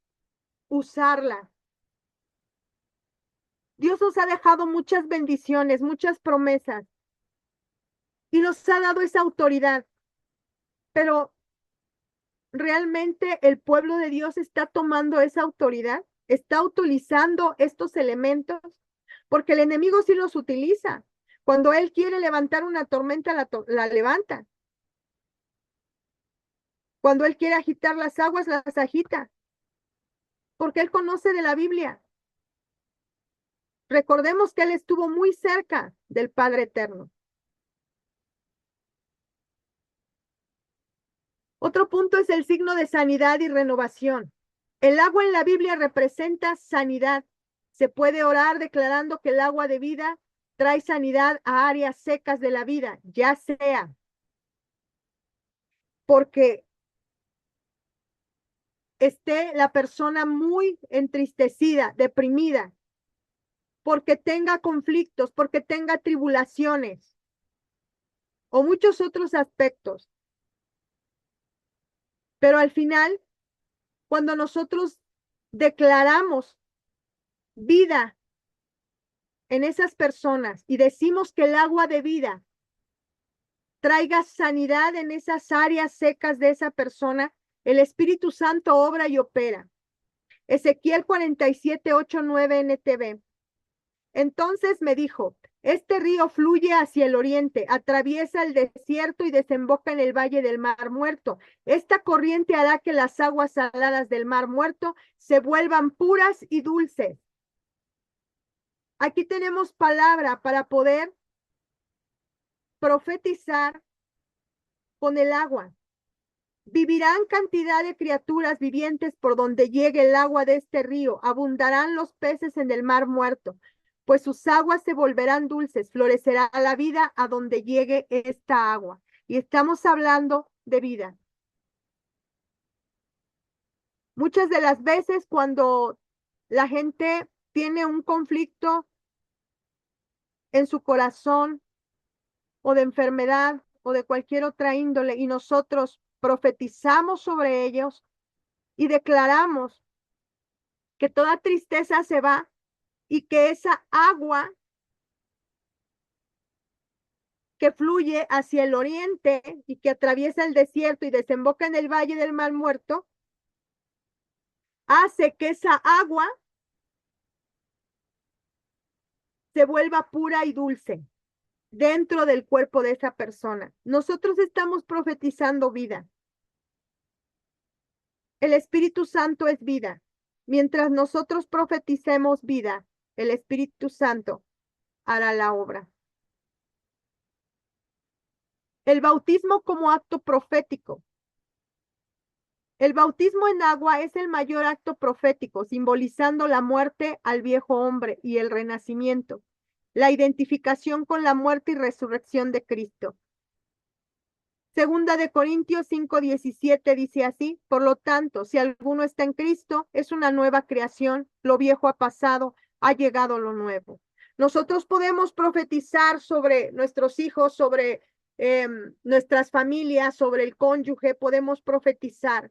usarla. Dios nos ha dejado muchas bendiciones, muchas promesas, y nos ha dado esa autoridad. Pero ¿realmente el pueblo de Dios está tomando esa autoridad? ¿Está utilizando estos elementos? Porque el enemigo sí los utiliza. Cuando él quiere levantar una tormenta, la levanta. Cuando él quiere agitar las aguas, las agita. Porque él conoce de la Biblia. Recordemos que él estuvo muy cerca del Padre Eterno. Otro punto es el signo de sanidad y renovación. El agua en la Biblia representa sanidad. Se puede orar declarando que el agua de vida trae sanidad a áreas secas de la vida, ya sea porque esté la persona muy entristecida, deprimida, porque tenga conflictos, porque tenga tribulaciones o muchos otros aspectos. Pero al final, cuando nosotros declaramos vida en esas personas y decimos que el agua de vida traiga sanidad en esas áreas secas de esa persona, el Espíritu Santo obra y opera. Ezequiel 47:8-9 NTV. Entonces me dijo: este río fluye hacia el oriente, atraviesa el desierto y desemboca en el valle del Mar Muerto. Esta corriente hará que las aguas saladas del Mar Muerto se vuelvan puras y dulces. Aquí tenemos palabra para poder profetizar con el agua. Vivirán cantidad de criaturas vivientes por donde llegue el agua de este río. Abundarán los peces en el Mar Muerto, pues sus aguas se volverán dulces. Florecerá la vida a donde llegue esta agua. Y estamos hablando de vida. Muchas de las veces cuando la gente tiene un conflicto en su corazón o de enfermedad o de cualquier otra índole y nosotros profetizamos sobre ellos y declaramos que toda tristeza se va y que esa agua que fluye hacia el oriente y que atraviesa el desierto y desemboca en el valle del Mar Muerto, hace que esa agua se vuelva pura y dulce dentro del cuerpo de esa persona. Nosotros estamos profetizando vida. El Espíritu Santo es vida. Mientras nosotros profeticemos vida, el Espíritu Santo hará la obra. El bautismo como acto profético. El bautismo en agua es el mayor acto profético, simbolizando la muerte al viejo hombre y el renacimiento, la identificación con la muerte y resurrección de Cristo. Segunda de Corintios 5:17 dice así: por lo tanto, si alguno está en Cristo, es una nueva creación, lo viejo ha pasado, ha llegado lo nuevo. Nosotros podemos profetizar sobre nuestros hijos, sobre nuestras familias, sobre el cónyuge, podemos profetizar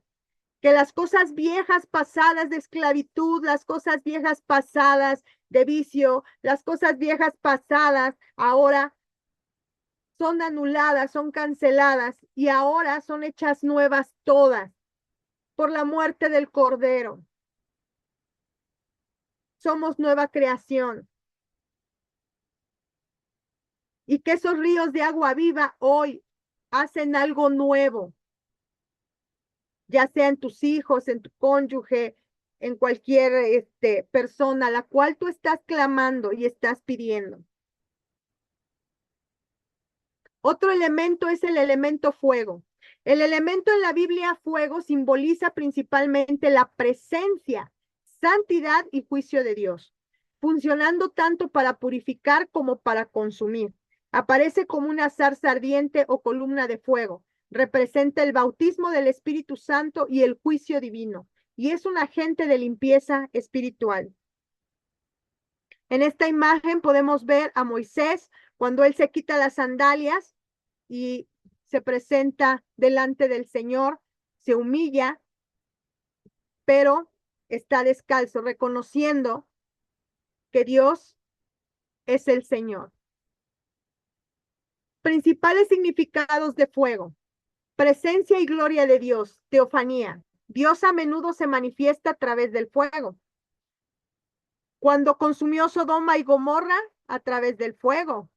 que las cosas viejas pasadas de esclavitud, las cosas viejas pasadas de vicio, las cosas viejas pasadas ahora son anuladas, son canceladas y ahora son hechas nuevas todas. por la muerte del Cordero. Somos nueva creación. Y que esos ríos de agua viva hoy hacen algo nuevo, ya sea en tus hijos, en tu cónyuge, en cualquier persona a la cual tú estás clamando y estás pidiendo. Otro elemento es el elemento fuego. El elemento en la Biblia fuego simboliza principalmente la presencia, santidad y juicio de Dios, funcionando tanto para purificar como para consumir. Aparece como una zarza ardiente o columna de fuego. Representa el bautismo del Espíritu Santo y el juicio divino, y es un agente de limpieza espiritual. En esta imagen podemos ver a Moisés cuando él se quita las sandalias y se presenta delante del Señor, se humilla, pero está descalzo, reconociendo que Dios es el Señor. Principales significados de fuego: presencia y gloria de Dios, teofanía. Dios a menudo se manifiesta a través del fuego. Cuando consumió Sodoma y Gomorra, a través del fuego.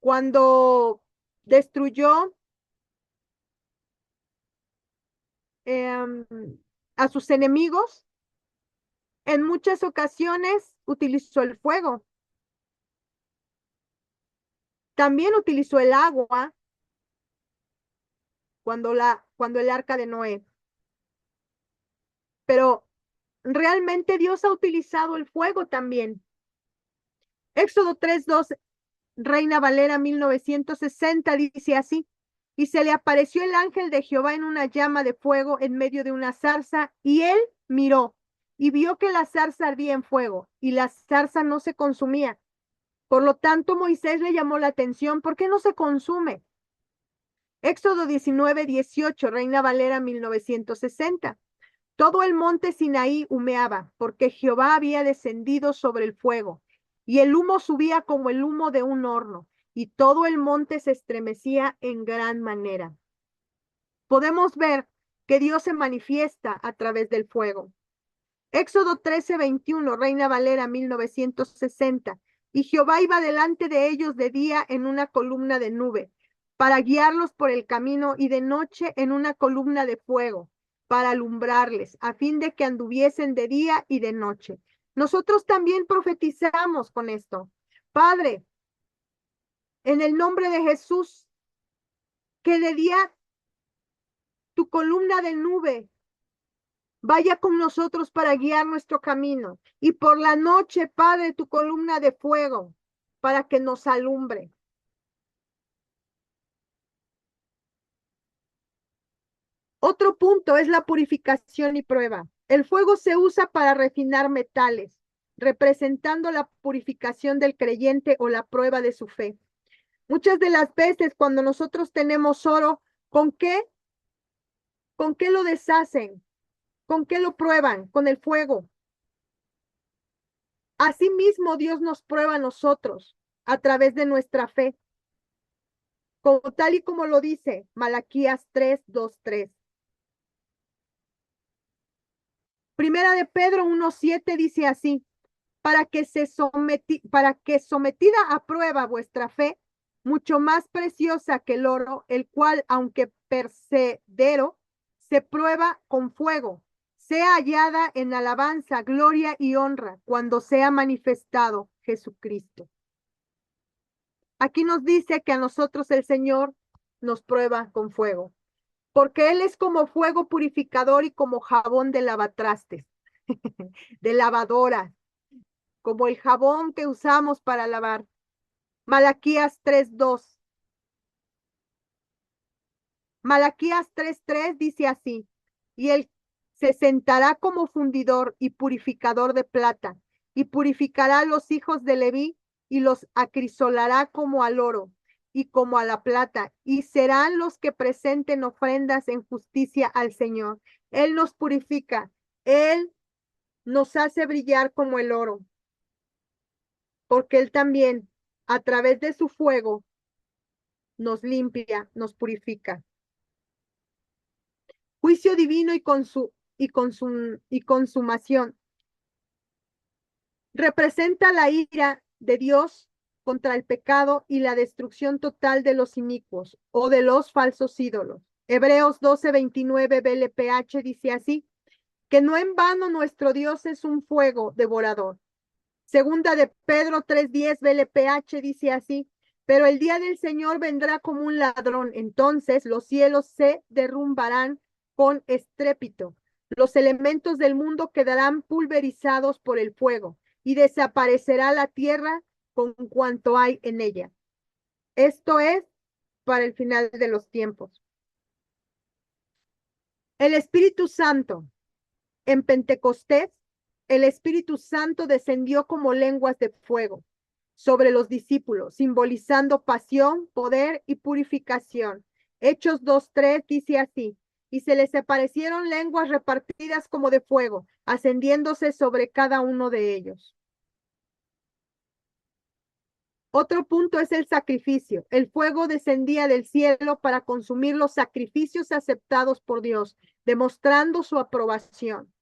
Cuando destruyó a sus enemigos, en muchas ocasiones utilizó el fuego. También utilizó el agua cuando el arca de Noé. Pero realmente Dios ha utilizado el fuego también. Éxodo 3:2, Reina Valera 1960, dice así: y se le apareció el ángel de Jehová en una llama de fuego en medio de una zarza, y él miró y vio que la zarza ardía en fuego y la zarza no se consumía. Por lo tanto, Moisés le llamó la atención: ¿por qué no se consume? Éxodo 19:18, Reina Valera 1960. Todo el monte Sinaí humeaba, porque Jehová había descendido sobre el fuego, y el humo subía como el humo de un horno, y todo el monte se estremecía en gran manera. Podemos ver que Dios se manifiesta a través del fuego. Éxodo 13:21, Reina Valera 1960. Y Jehová iba delante de ellos de día en una columna de nube, para guiarlos por el camino, y de noche en una columna de fuego, para alumbrarles, a fin de que anduviesen de día y de noche. Nosotros también profetizamos con esto. Padre, en el nombre de Jesús, que de día tu columna de nube vaya con nosotros para guiar nuestro camino. Y por la noche, Padre, tu columna de fuego para que nos alumbre. Otro punto es la purificación y prueba. El fuego se usa para refinar metales, representando la purificación del creyente o la prueba de su fe. Muchas de las veces cuando nosotros tenemos oro, ¿con qué? ¿Con qué lo deshacen? ¿Con qué lo prueban? Con el fuego. Asimismo, Dios nos prueba a nosotros a través de nuestra fe, como tal y como lo dice Malaquías 3:2-3. Primera de Pedro 1:7 dice así: para que sometida a prueba vuestra fe, mucho más preciosa que el oro, el cual, aunque persedero, se prueba con fuego, sea hallada en alabanza, gloria y honra cuando sea manifestado Jesucristo. Aquí nos dice que a nosotros el Señor nos prueba con fuego, porque Él es como fuego purificador y como jabón de lavatrastes, de lavadora, como el jabón que usamos para lavar. Malaquías 3:2. Malaquías 3:3 dice así: y Él se sentará como fundidor y purificador de plata, y purificará a los hijos de Leví, y los acrisolará como al oro y como a la plata, y serán los que presenten ofrendas en justicia al Señor. Él nos purifica, Él nos hace brillar como el oro, porque Él también, a través de su fuego, nos limpia, nos purifica. juicio divino y consumación. Representa la ira de Dios contra el pecado y la destrucción total de los inicuos o de los falsos ídolos. Hebreos 12:29 BLPH dice así, que no en vano nuestro Dios es un fuego devorador. Segunda de Pedro 3:10 BLPH dice así, pero el día del Señor vendrá como un ladrón, entonces los cielos se derrumbarán con estrépito, los elementos del mundo quedarán pulverizados por el fuego y desaparecerá la tierra con cuanto hay en ella. Esto es para el final de los tiempos. El Espíritu Santo en Pentecostés, el Espíritu Santo descendió como lenguas de fuego sobre los discípulos, simbolizando pasión, poder y purificación. Hechos 2:3 dice así, y se les aparecieron lenguas repartidas como de fuego, ascendiéndose sobre cada uno de ellos. Otro punto es el sacrificio. El fuego descendía del cielo para consumir los sacrificios aceptados por Dios, demostrando su aprobación.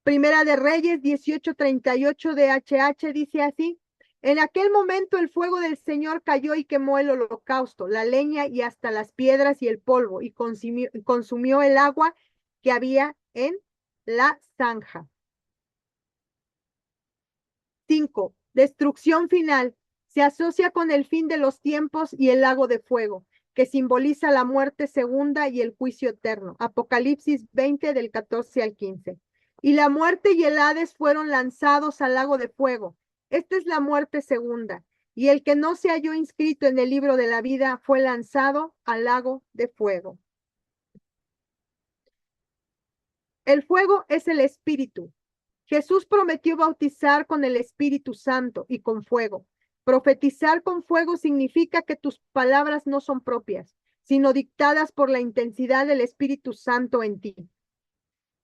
Primera de Reyes 18:38 de HH dice así, en aquel momento el fuego del Señor cayó y quemó el holocausto, la leña y hasta las piedras y el polvo, y consumió el agua que había en la zanja. 5. Destrucción final. Se asocia con el fin de los tiempos y el lago de fuego, que simboliza la muerte segunda y el juicio eterno. Apocalipsis 20 del 14 al 15. Y la muerte y el Hades fueron lanzados al lago de fuego. Esta es la muerte segunda. Y el que no se halló inscrito en el libro de la vida fue lanzado al lago de fuego. El fuego es el espíritu. Jesús prometió bautizar con el Espíritu Santo y con fuego. Profetizar con fuego significa que tus palabras no son propias, sino dictadas por la intensidad del Espíritu Santo en ti.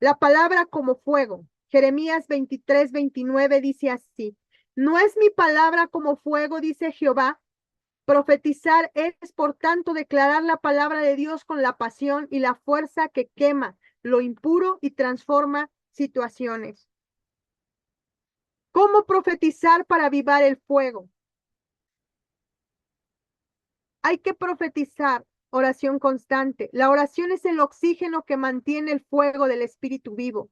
La palabra como fuego. Jeremías 23:29 dice así, no es mi palabra como fuego, dice Jehová. Profetizar es, por tanto, declarar la palabra de Dios con la pasión y la fuerza que quema lo impuro y transforma situaciones. ¿Cómo profetizar para avivar el fuego? Hay que profetizar, oración constante. La oración es el oxígeno que mantiene el fuego del espíritu vivo.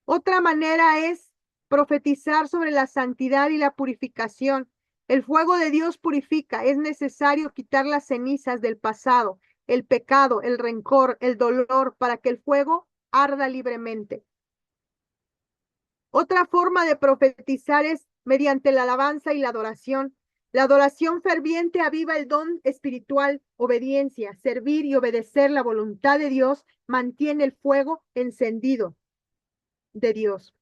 Otra manera es profetizar sobre la santidad y la purificación. El fuego de Dios purifica. Es necesario quitar las cenizas del pasado, el pecado, el rencor, el dolor, para que el fuego arda libremente. Otra forma de profetizar es mediante la alabanza y la adoración. La adoración ferviente aviva el don espiritual, obediencia, servir y obedecer la voluntad de Dios, mantiene el fuego encendido de Dios.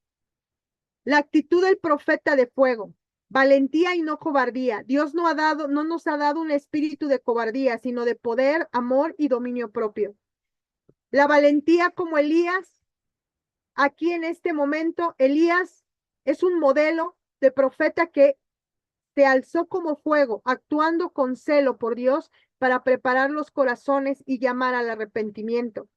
La actitud del profeta de fuego, valentía y no cobardía. Dios no nos ha dado un espíritu de cobardía, sino de poder, amor y dominio propio. La valentía como Elías. Aquí en este momento, Elías es un modelo de profeta que se alzó como fuego, actuando con celo por Dios para preparar los corazones y llamar al arrepentimiento.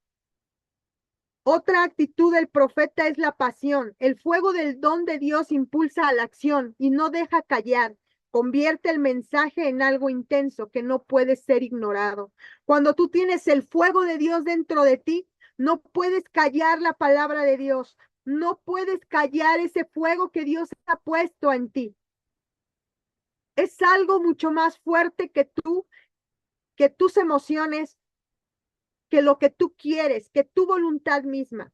Otra actitud del profeta es la pasión. El fuego del don de Dios impulsa a la acción y no deja callar. Convierte el mensaje en algo intenso que no puede ser ignorado. Cuando tú tienes el fuego de Dios dentro de ti, no puedes callar la palabra de Dios. No puedes callar ese fuego que Dios ha puesto en ti. Es algo mucho más fuerte que tus emociones, que lo que tú quieres, que tu voluntad misma.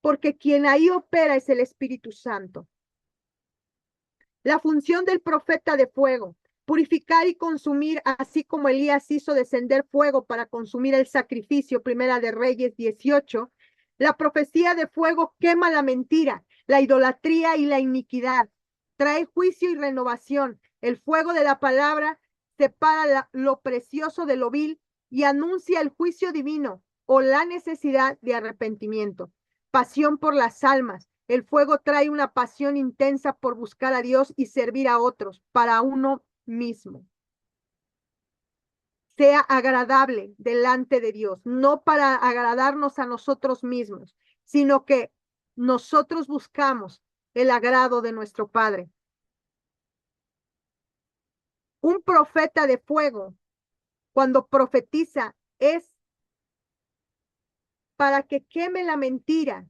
Porque quien ahí opera es el Espíritu Santo. La función del profeta de fuego, purificar y consumir, así como Elías hizo descender fuego para consumir el sacrificio, Primera de Reyes 18. La profecía de fuego quema la mentira, la idolatría y la iniquidad. Trae juicio y renovación. El fuego de la palabra separa lo precioso de lo vil y anuncia el juicio divino o la necesidad de arrepentimiento. Pasión por las almas. El fuego trae una pasión intensa por buscar a Dios y servir a otros para uno mismo. sea agradable delante de Dios, no para agradarnos a nosotros mismos, sino que nosotros buscamos el agrado de nuestro Padre. Un profeta de fuego, cuando profetiza, es para que queme la mentira,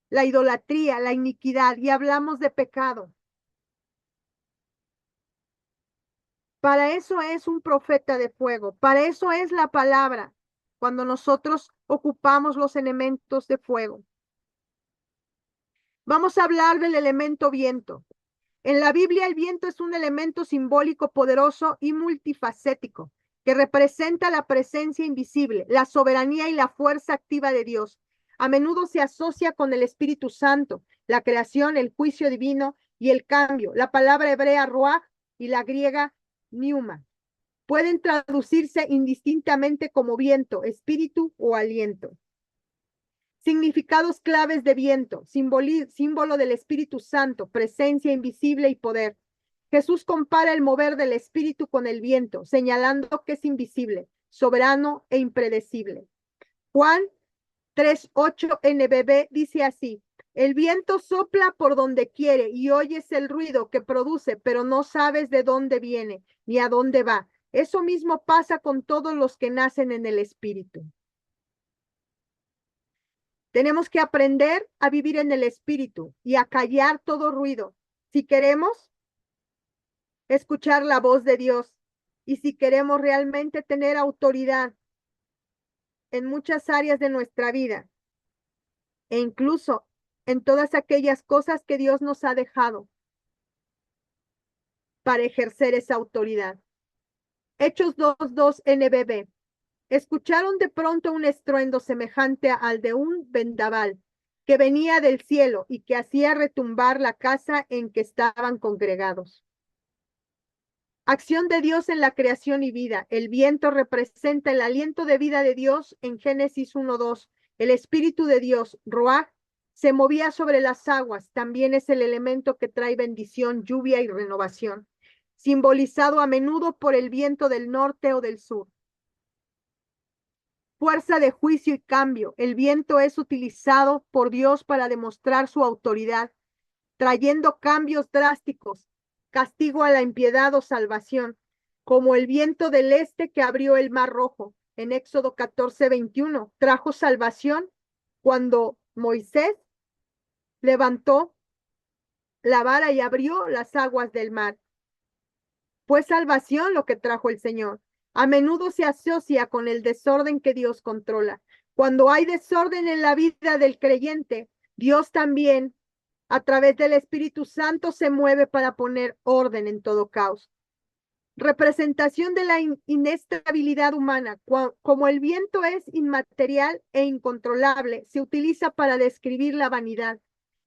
la idolatría, la iniquidad, y hablamos de pecado. Para eso es un profeta de fuego, para eso es la palabra, cuando nosotros ocupamos los elementos de fuego. Vamos a hablar del elemento viento. En la Biblia el viento es un elemento simbólico poderoso y multifacético que representa la presencia invisible, la soberanía y la fuerza activa de Dios. A menudo se asocia con el Espíritu Santo, la creación, el juicio divino y el cambio. La palabra hebrea ruach y la griega pneuma pueden traducirse indistintamente como viento, espíritu o aliento. Significados claves de viento, símbolo del Espíritu Santo, presencia invisible y poder. Jesús compara el mover del Espíritu con el viento, señalando que es invisible, soberano e impredecible. Juan 3:8 NBB dice así: el viento sopla por donde quiere y oyes el ruido que produce, pero no sabes de dónde viene ni a dónde va. Eso mismo pasa con todos los que nacen en el Espíritu. Tenemos que aprender a vivir en el Espíritu y a callar todo ruido. Si queremos escuchar la voz de Dios y si queremos realmente tener autoridad en muchas áreas de nuestra vida e incluso en todas aquellas cosas que Dios nos ha dejado para ejercer esa autoridad. Hechos 2:2 NBB. Escucharon de pronto un estruendo semejante al de un vendaval que venía del cielo y que hacía retumbar la casa en que estaban congregados. Acción de Dios en la creación y vida. El viento representa el aliento de vida de Dios en Génesis 1:2. El Espíritu de Dios, ruach, se movía sobre las aguas. También es el elemento que trae bendición, lluvia y renovación, simbolizado a menudo por el viento del norte o del sur. Fuerza de juicio y cambio. El viento es utilizado por Dios para demostrar su autoridad, trayendo cambios drásticos, castigo a la impiedad o salvación, como el viento del este que abrió el Mar Rojo en Éxodo 14:21. Trajo salvación cuando Moisés levantó la vara y abrió las aguas del mar. Fue salvación lo que trajo el Señor. A menudo se asocia con el desorden que Dios controla. Cuando hay desorden en la vida del creyente, Dios también, a través del Espíritu Santo, se mueve para poner orden en todo caos. Representación de la inestabilidad humana. Como el viento es inmaterial e incontrolable, se utiliza para describir la vanidad,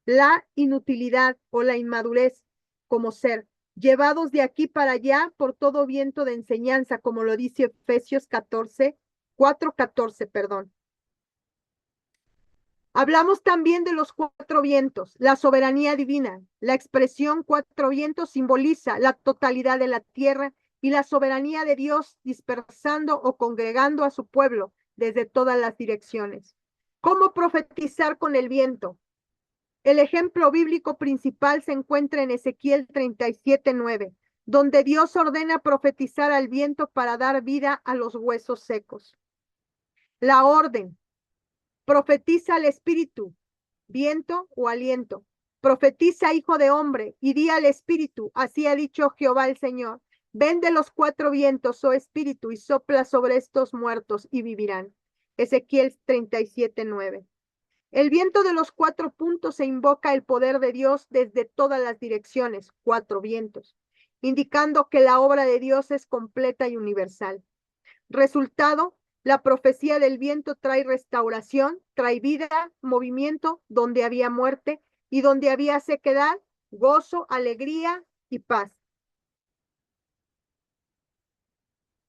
la inutilidad o la inmadurez como ser, llevados de aquí para allá por todo viento de enseñanza, como lo dice Efesios 4:14, perdón. Hablamos también de los cuatro vientos, la soberanía divina. La expresión cuatro vientos simboliza la totalidad de la tierra y la soberanía de Dios dispersando o congregando a su pueblo desde todas las direcciones. ¿Cómo profetizar con el viento? El ejemplo bíblico principal se encuentra en Ezequiel 37:9, donde Dios ordena profetizar al viento para dar vida a los huesos secos. La orden: profetiza al espíritu, viento o aliento. Profetiza, hijo de hombre, y di al espíritu: así ha dicho Jehová el Señor. Ven de los cuatro vientos, oh espíritu, y sopla sobre estos muertos y vivirán. Ezequiel 37:9. El viento de los cuatro puntos se invoca el poder de Dios desde todas las direcciones, cuatro vientos, indicando que la obra de Dios es completa y universal. Resultado: la profecía del viento trae restauración, trae vida, movimiento donde había muerte y donde había sequedad, gozo, alegría y paz.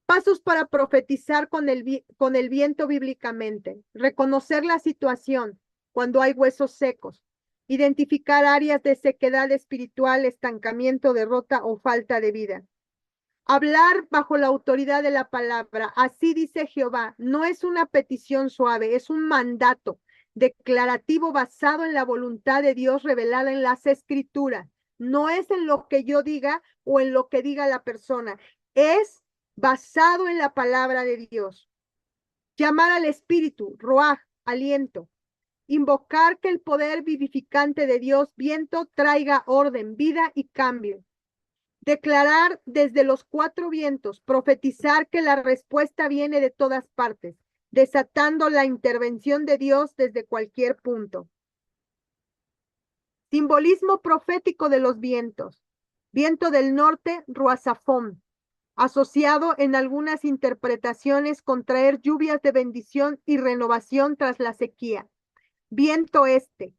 Pasos para profetizar con el viento bíblicamente. Reconocer la situación cuando hay huesos secos. Identificar áreas de sequedad espiritual, estancamiento, derrota o falta de vida. Hablar bajo la autoridad de la palabra. Así dice Jehová. No es una petición suave, es un mandato declarativo basado en la voluntad de Dios revelada en las escrituras. No es en lo que yo diga o en lo que diga la persona. Es basado en la palabra de Dios. Llamar al espíritu, ruaj, aliento. Invocar que el poder vivificante de Dios, viento, traiga orden, vida y cambio. Declarar desde los cuatro vientos, profetizar que la respuesta viene de todas partes, desatando la intervención de Dios desde cualquier punto. Simbolismo profético de los vientos. Viento del norte, Ruazafón, asociado en algunas interpretaciones con traer lluvias de bendición y renovación tras la sequía. Viento este,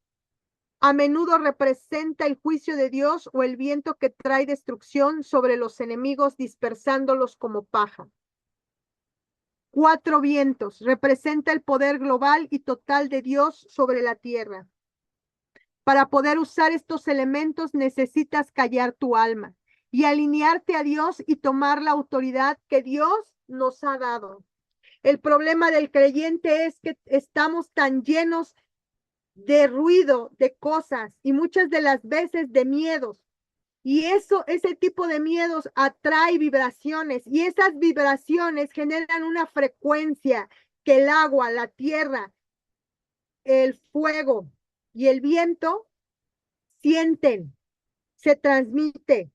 a menudo representa el juicio de Dios o el viento que trae destrucción sobre los enemigos, dispersándolos como paja. Cuatro vientos representa el poder global y total de Dios sobre la tierra. Para poder usar estos elementos necesitas callar tu alma y alinearte a Dios y tomar la autoridad que Dios nos ha dado. El problema del creyente es que estamos tan llenos de ruido, de cosas y muchas de las veces de miedos. Y ese tipo de miedos atrae vibraciones y esas vibraciones generan una frecuencia que el agua, la tierra, el fuego y el viento sienten, se transmite.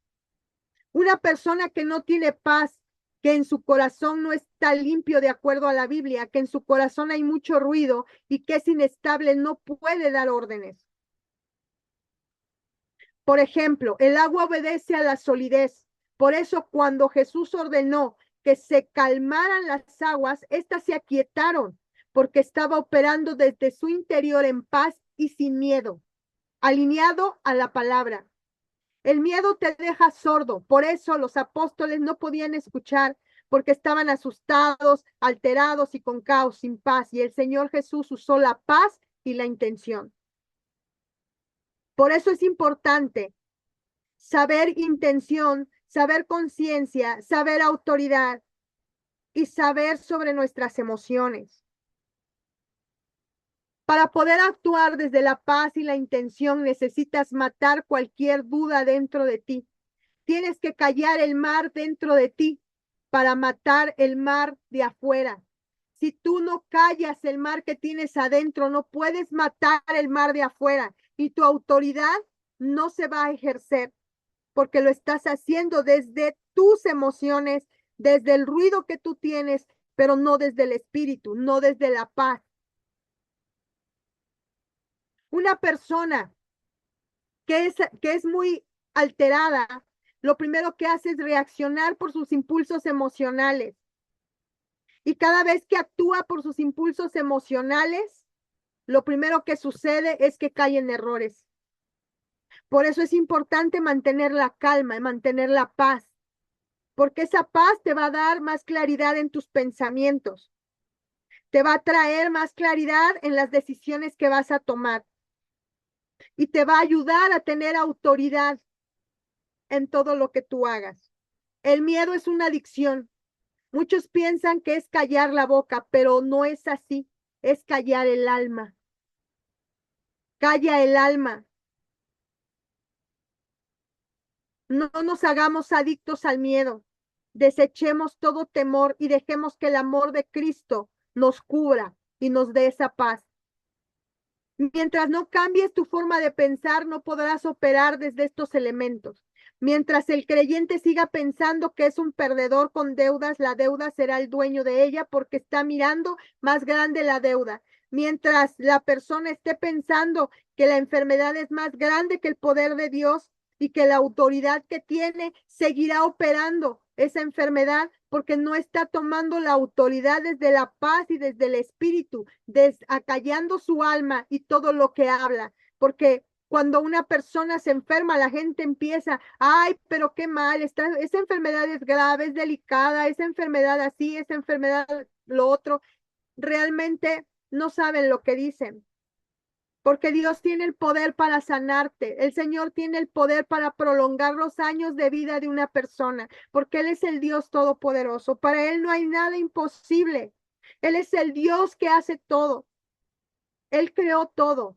Una persona que no tiene paz, que en su corazón no está limpio de acuerdo a la Biblia, que en su corazón hay mucho ruido y que es inestable, no puede dar órdenes. Por ejemplo, el agua obedece a la solidez. Por eso cuando Jesús ordenó que se calmaran las aguas, éstas se aquietaron, porque estaba operando desde su interior en paz y sin miedo, alineado a la palabra. El miedo te deja sordo, por eso los apóstoles no podían escuchar, porque estaban asustados, alterados y con caos, sin paz. Y el Señor Jesús usó la paz y la intención. Por eso es importante saber intención, saber conciencia, saber autoridad y saber sobre nuestras emociones. Para poder actuar desde la paz y la intención necesitas matar cualquier duda dentro de ti. Tienes que callar el mar dentro de ti para matar el mar de afuera. Si tú no callas el mar que tienes adentro, no puedes matar el mar de afuera y tu autoridad no se va a ejercer porque lo estás haciendo desde tus emociones, desde el ruido que tú tienes, pero no desde el espíritu, no desde la paz. Una persona que es muy alterada, lo primero que hace es reaccionar por sus impulsos emocionales. Y cada vez que actúa por sus impulsos emocionales, lo primero que sucede es que cae en errores. Por eso es importante mantener la calma y mantener la paz, porque esa paz te va a dar más claridad en tus pensamientos, te va a traer más claridad en las decisiones que vas a tomar y te va a ayudar a tener autoridad en todo lo que tú hagas. El miedo es una adicción. Muchos piensan que es callar la boca, pero no es así, es callar el alma. Calla el alma. No nos hagamos adictos al miedo. Desechemos todo temor y dejemos que el amor de Cristo nos cubra y nos dé esa paz. Mientras no cambies tu forma de pensar, no podrás operar desde estos elementos. Mientras el creyente siga pensando que es un perdedor con deudas, la deuda será el dueño de ella porque está mirando más grande la deuda. Mientras la persona esté pensando que la enfermedad es más grande que el poder de Dios y que la autoridad que tiene seguirá operando esa enfermedad porque no está tomando la autoridad desde la paz y desde el espíritu, acallando su alma y todo lo que habla, porque cuando una persona se enferma, la gente empieza, ay, pero qué mal, esa enfermedad es grave, es delicada, esa enfermedad así, esa enfermedad lo otro, realmente no saben lo que dicen. porque Dios tiene el poder para sanarte. El Señor tiene el poder para prolongar los años de vida de una persona, porque Él es el Dios todopoderoso. Para Él no hay nada imposible. Él es el Dios que hace todo. Él creó todo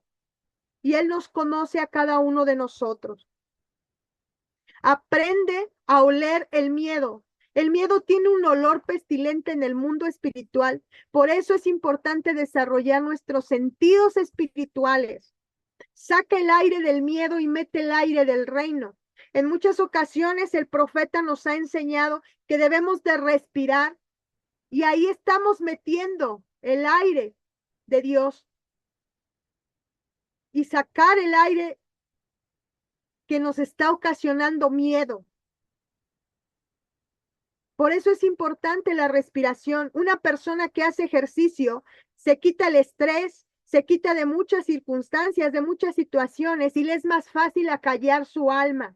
y Él nos conoce a cada uno de nosotros. Aprende a oler el miedo. El miedo tiene un olor pestilente en el mundo espiritual. Por eso es importante desarrollar nuestros sentidos espirituales. Saca el aire del miedo y mete el aire del reino. En muchas ocasiones el profeta nos ha enseñado que debemos de respirar y ahí estamos metiendo el aire de Dios y sacar el aire que nos está ocasionando miedo. Por eso es importante la respiración. Una persona que hace ejercicio se quita el estrés, se quita de muchas circunstancias, de muchas situaciones y le es más fácil acallar su alma.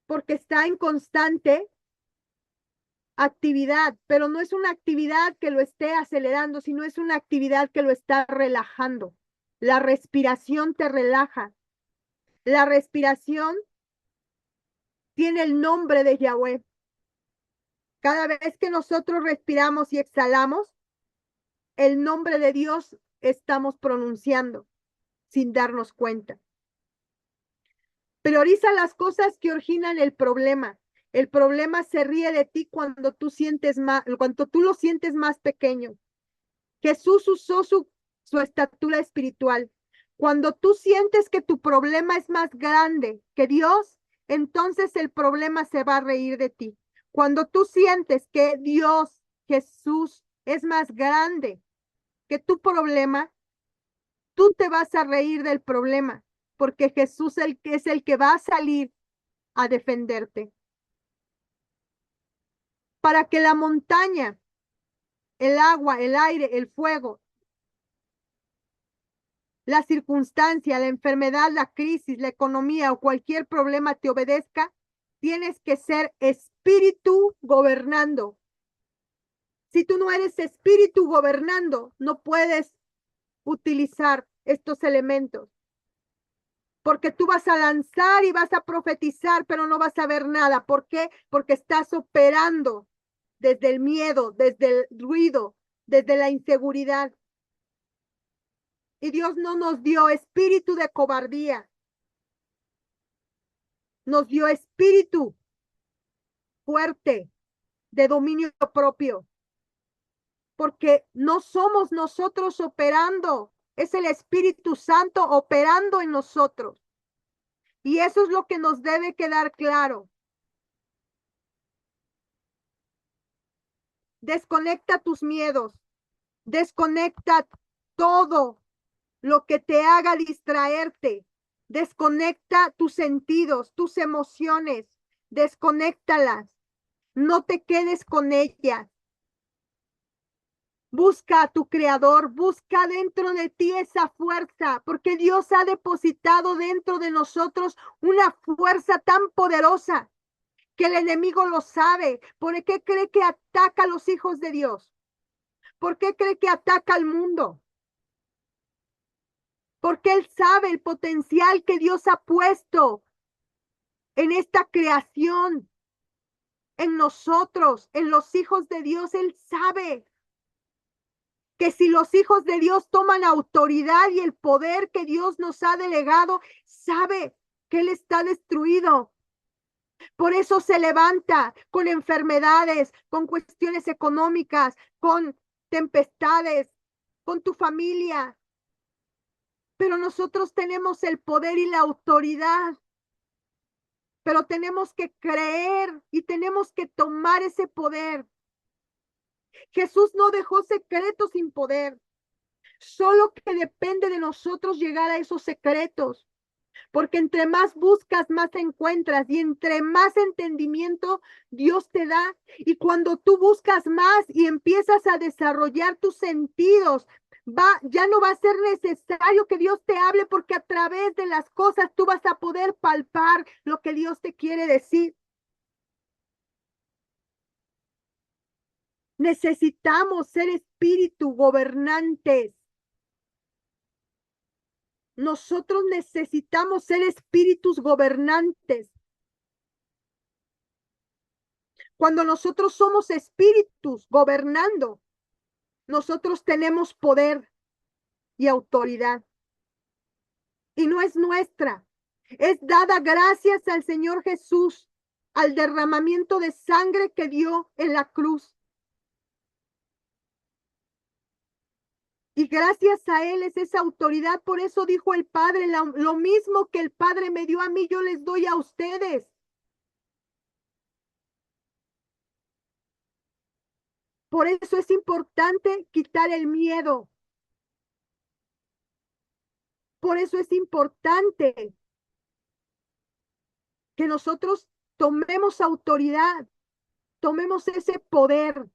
Porque está en constante actividad, pero no es una actividad que lo esté acelerando, sino es una actividad que lo está relajando. La respiración te relaja. La respiración tiene el nombre de Yahweh. Cada vez que nosotros respiramos y exhalamos, el nombre de Dios estamos pronunciando sin darnos cuenta. Prioriza las cosas que originan el problema. El problema se ríe de ti cuando tú lo sientes más pequeño. Jesús usó su estatura espiritual. Cuando tú sientes que tu problema es más grande que Dios, entonces el problema se va a reír de ti. Cuando tú sientes que Dios, Jesús, es más grande que tu problema, tú te vas a reír del problema, porque Jesús es el que va a salir a defenderte. Para que la montaña, el agua, el aire, el fuego, la circunstancia, la enfermedad, la crisis, la economía o cualquier problema te obedezca, tienes que ser espíritu gobernando. Si tú no eres espíritu gobernando, no puedes utilizar estos elementos. Porque tú vas a lanzar y vas a profetizar, pero no vas a ver nada. ¿Por qué? Porque estás operando desde el miedo, desde el ruido, desde la inseguridad. Y Dios no nos dio espíritu de cobardía, nos dio espíritu fuerte, de dominio propio, porque no somos nosotros operando, es el Espíritu Santo operando en nosotros. Y eso es lo que nos debe quedar claro. Desconecta tus miedos, desconecta todo lo que te haga distraerte, desconecta tus sentidos, tus emociones, desconéctalas, no te quedes con ellas. Busca a tu creador, busca dentro de ti esa fuerza, porque Dios ha depositado dentro de nosotros una fuerza tan poderosa que el enemigo lo sabe. ¿Por qué cree que ataca a los hijos de Dios? ¿Por qué cree que ataca al mundo? Porque Él sabe el potencial que Dios ha puesto en esta creación, en nosotros, en los hijos de Dios. Él sabe que si los hijos de Dios toman autoridad y el poder que Dios nos ha delegado, sabe que Él está destruido. Por eso se levanta con enfermedades, con cuestiones económicas, con tempestades, con tu familia. Pero nosotros tenemos el poder y la autoridad. Pero tenemos que creer y tenemos que tomar ese poder. Jesús no dejó secretos sin poder. Solo que depende de nosotros llegar a esos secretos. Porque entre más buscas, más encuentras. Y entre más entendimiento Dios te da. Y cuando tú buscas más y empiezas a desarrollar tus sentidos, ya no va a ser necesario que Dios te hable, porque a través de las cosas tú vas a poder palpar lo que Dios te quiere decir. Necesitamos ser espíritu gobernantes. Nosotros necesitamos ser espíritus gobernantes. Cuando nosotros somos espíritus gobernando, nosotros tenemos poder y autoridad. Y no es nuestra, es dada gracias al Señor Jesús, al derramamiento de sangre que dio en la cruz. Y gracias a Él es esa autoridad. Por eso dijo el Padre, lo mismo que el Padre me dio a mí, yo les doy a ustedes. Por eso es importante quitar el miedo. Por eso es importante que nosotros tomemos autoridad, tomemos ese poder.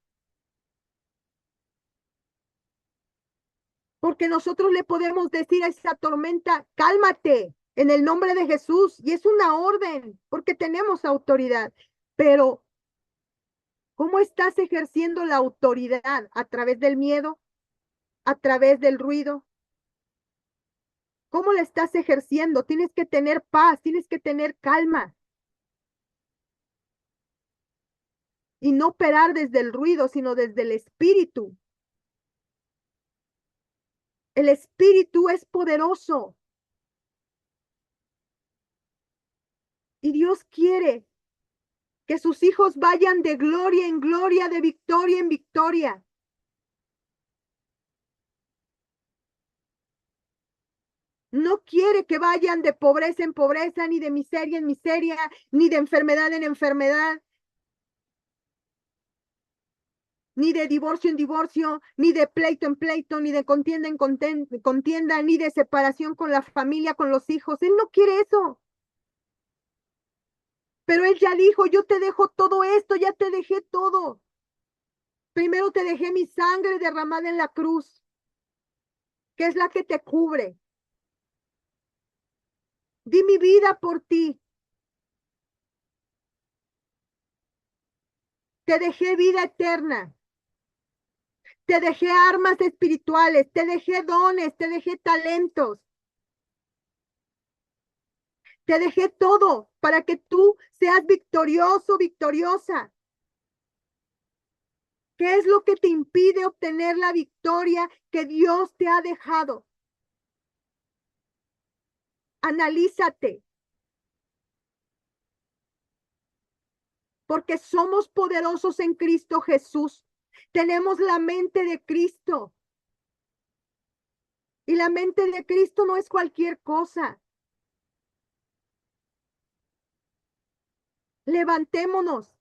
Porque nosotros le podemos decir a esa tormenta, cálmate en el nombre de Jesús. Y es una orden, porque tenemos autoridad. Pero, ¿cómo estás ejerciendo la autoridad? ¿A través del miedo? ¿A través del ruido? ¿Cómo la estás ejerciendo? Tienes que tener paz, tienes que tener calma. Y no operar desde el ruido, sino desde el espíritu. El espíritu es poderoso. Y Dios quiere que sus hijos vayan de gloria en gloria, de victoria en victoria. No quiere que vayan de pobreza en pobreza, ni de miseria en miseria, ni de enfermedad en enfermedad, ni de divorcio en divorcio, ni de pleito en pleito, ni de contienda en contienda, ni de separación con la familia, con los hijos. Él no quiere eso. Pero Él ya dijo, yo te dejo todo esto, ya te dejé todo. Primero te dejé mi sangre derramada en la cruz, que es la que te cubre. Di mi vida por ti. Te dejé vida eterna. Te dejé armas espirituales, te dejé dones, te dejé talentos. Te dejé todo para que tú seas victorioso, victoriosa. ¿Qué es lo que te impide obtener la victoria que Dios te ha dejado? Analízate. Porque somos poderosos en Cristo Jesús. Tenemos la mente de Cristo. Y la mente de Cristo no es cualquier cosa. Levantémonos.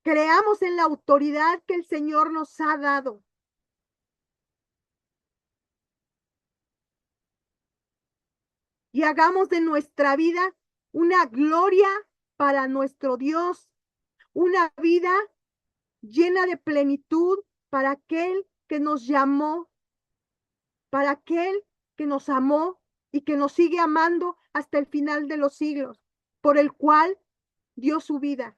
Creamos en la autoridad que el Señor nos ha dado. Y hagamos de nuestra vida una gloria para nuestro Dios, una vida llena de plenitud para aquel que nos llamó, para aquel que nos amó y que nos sigue amando hasta el final de los siglos, por el cual dio su vida.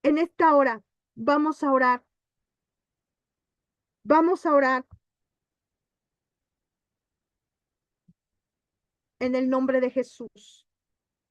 En esta hora vamos a orar. Vamos a orar en el nombre de Jesús.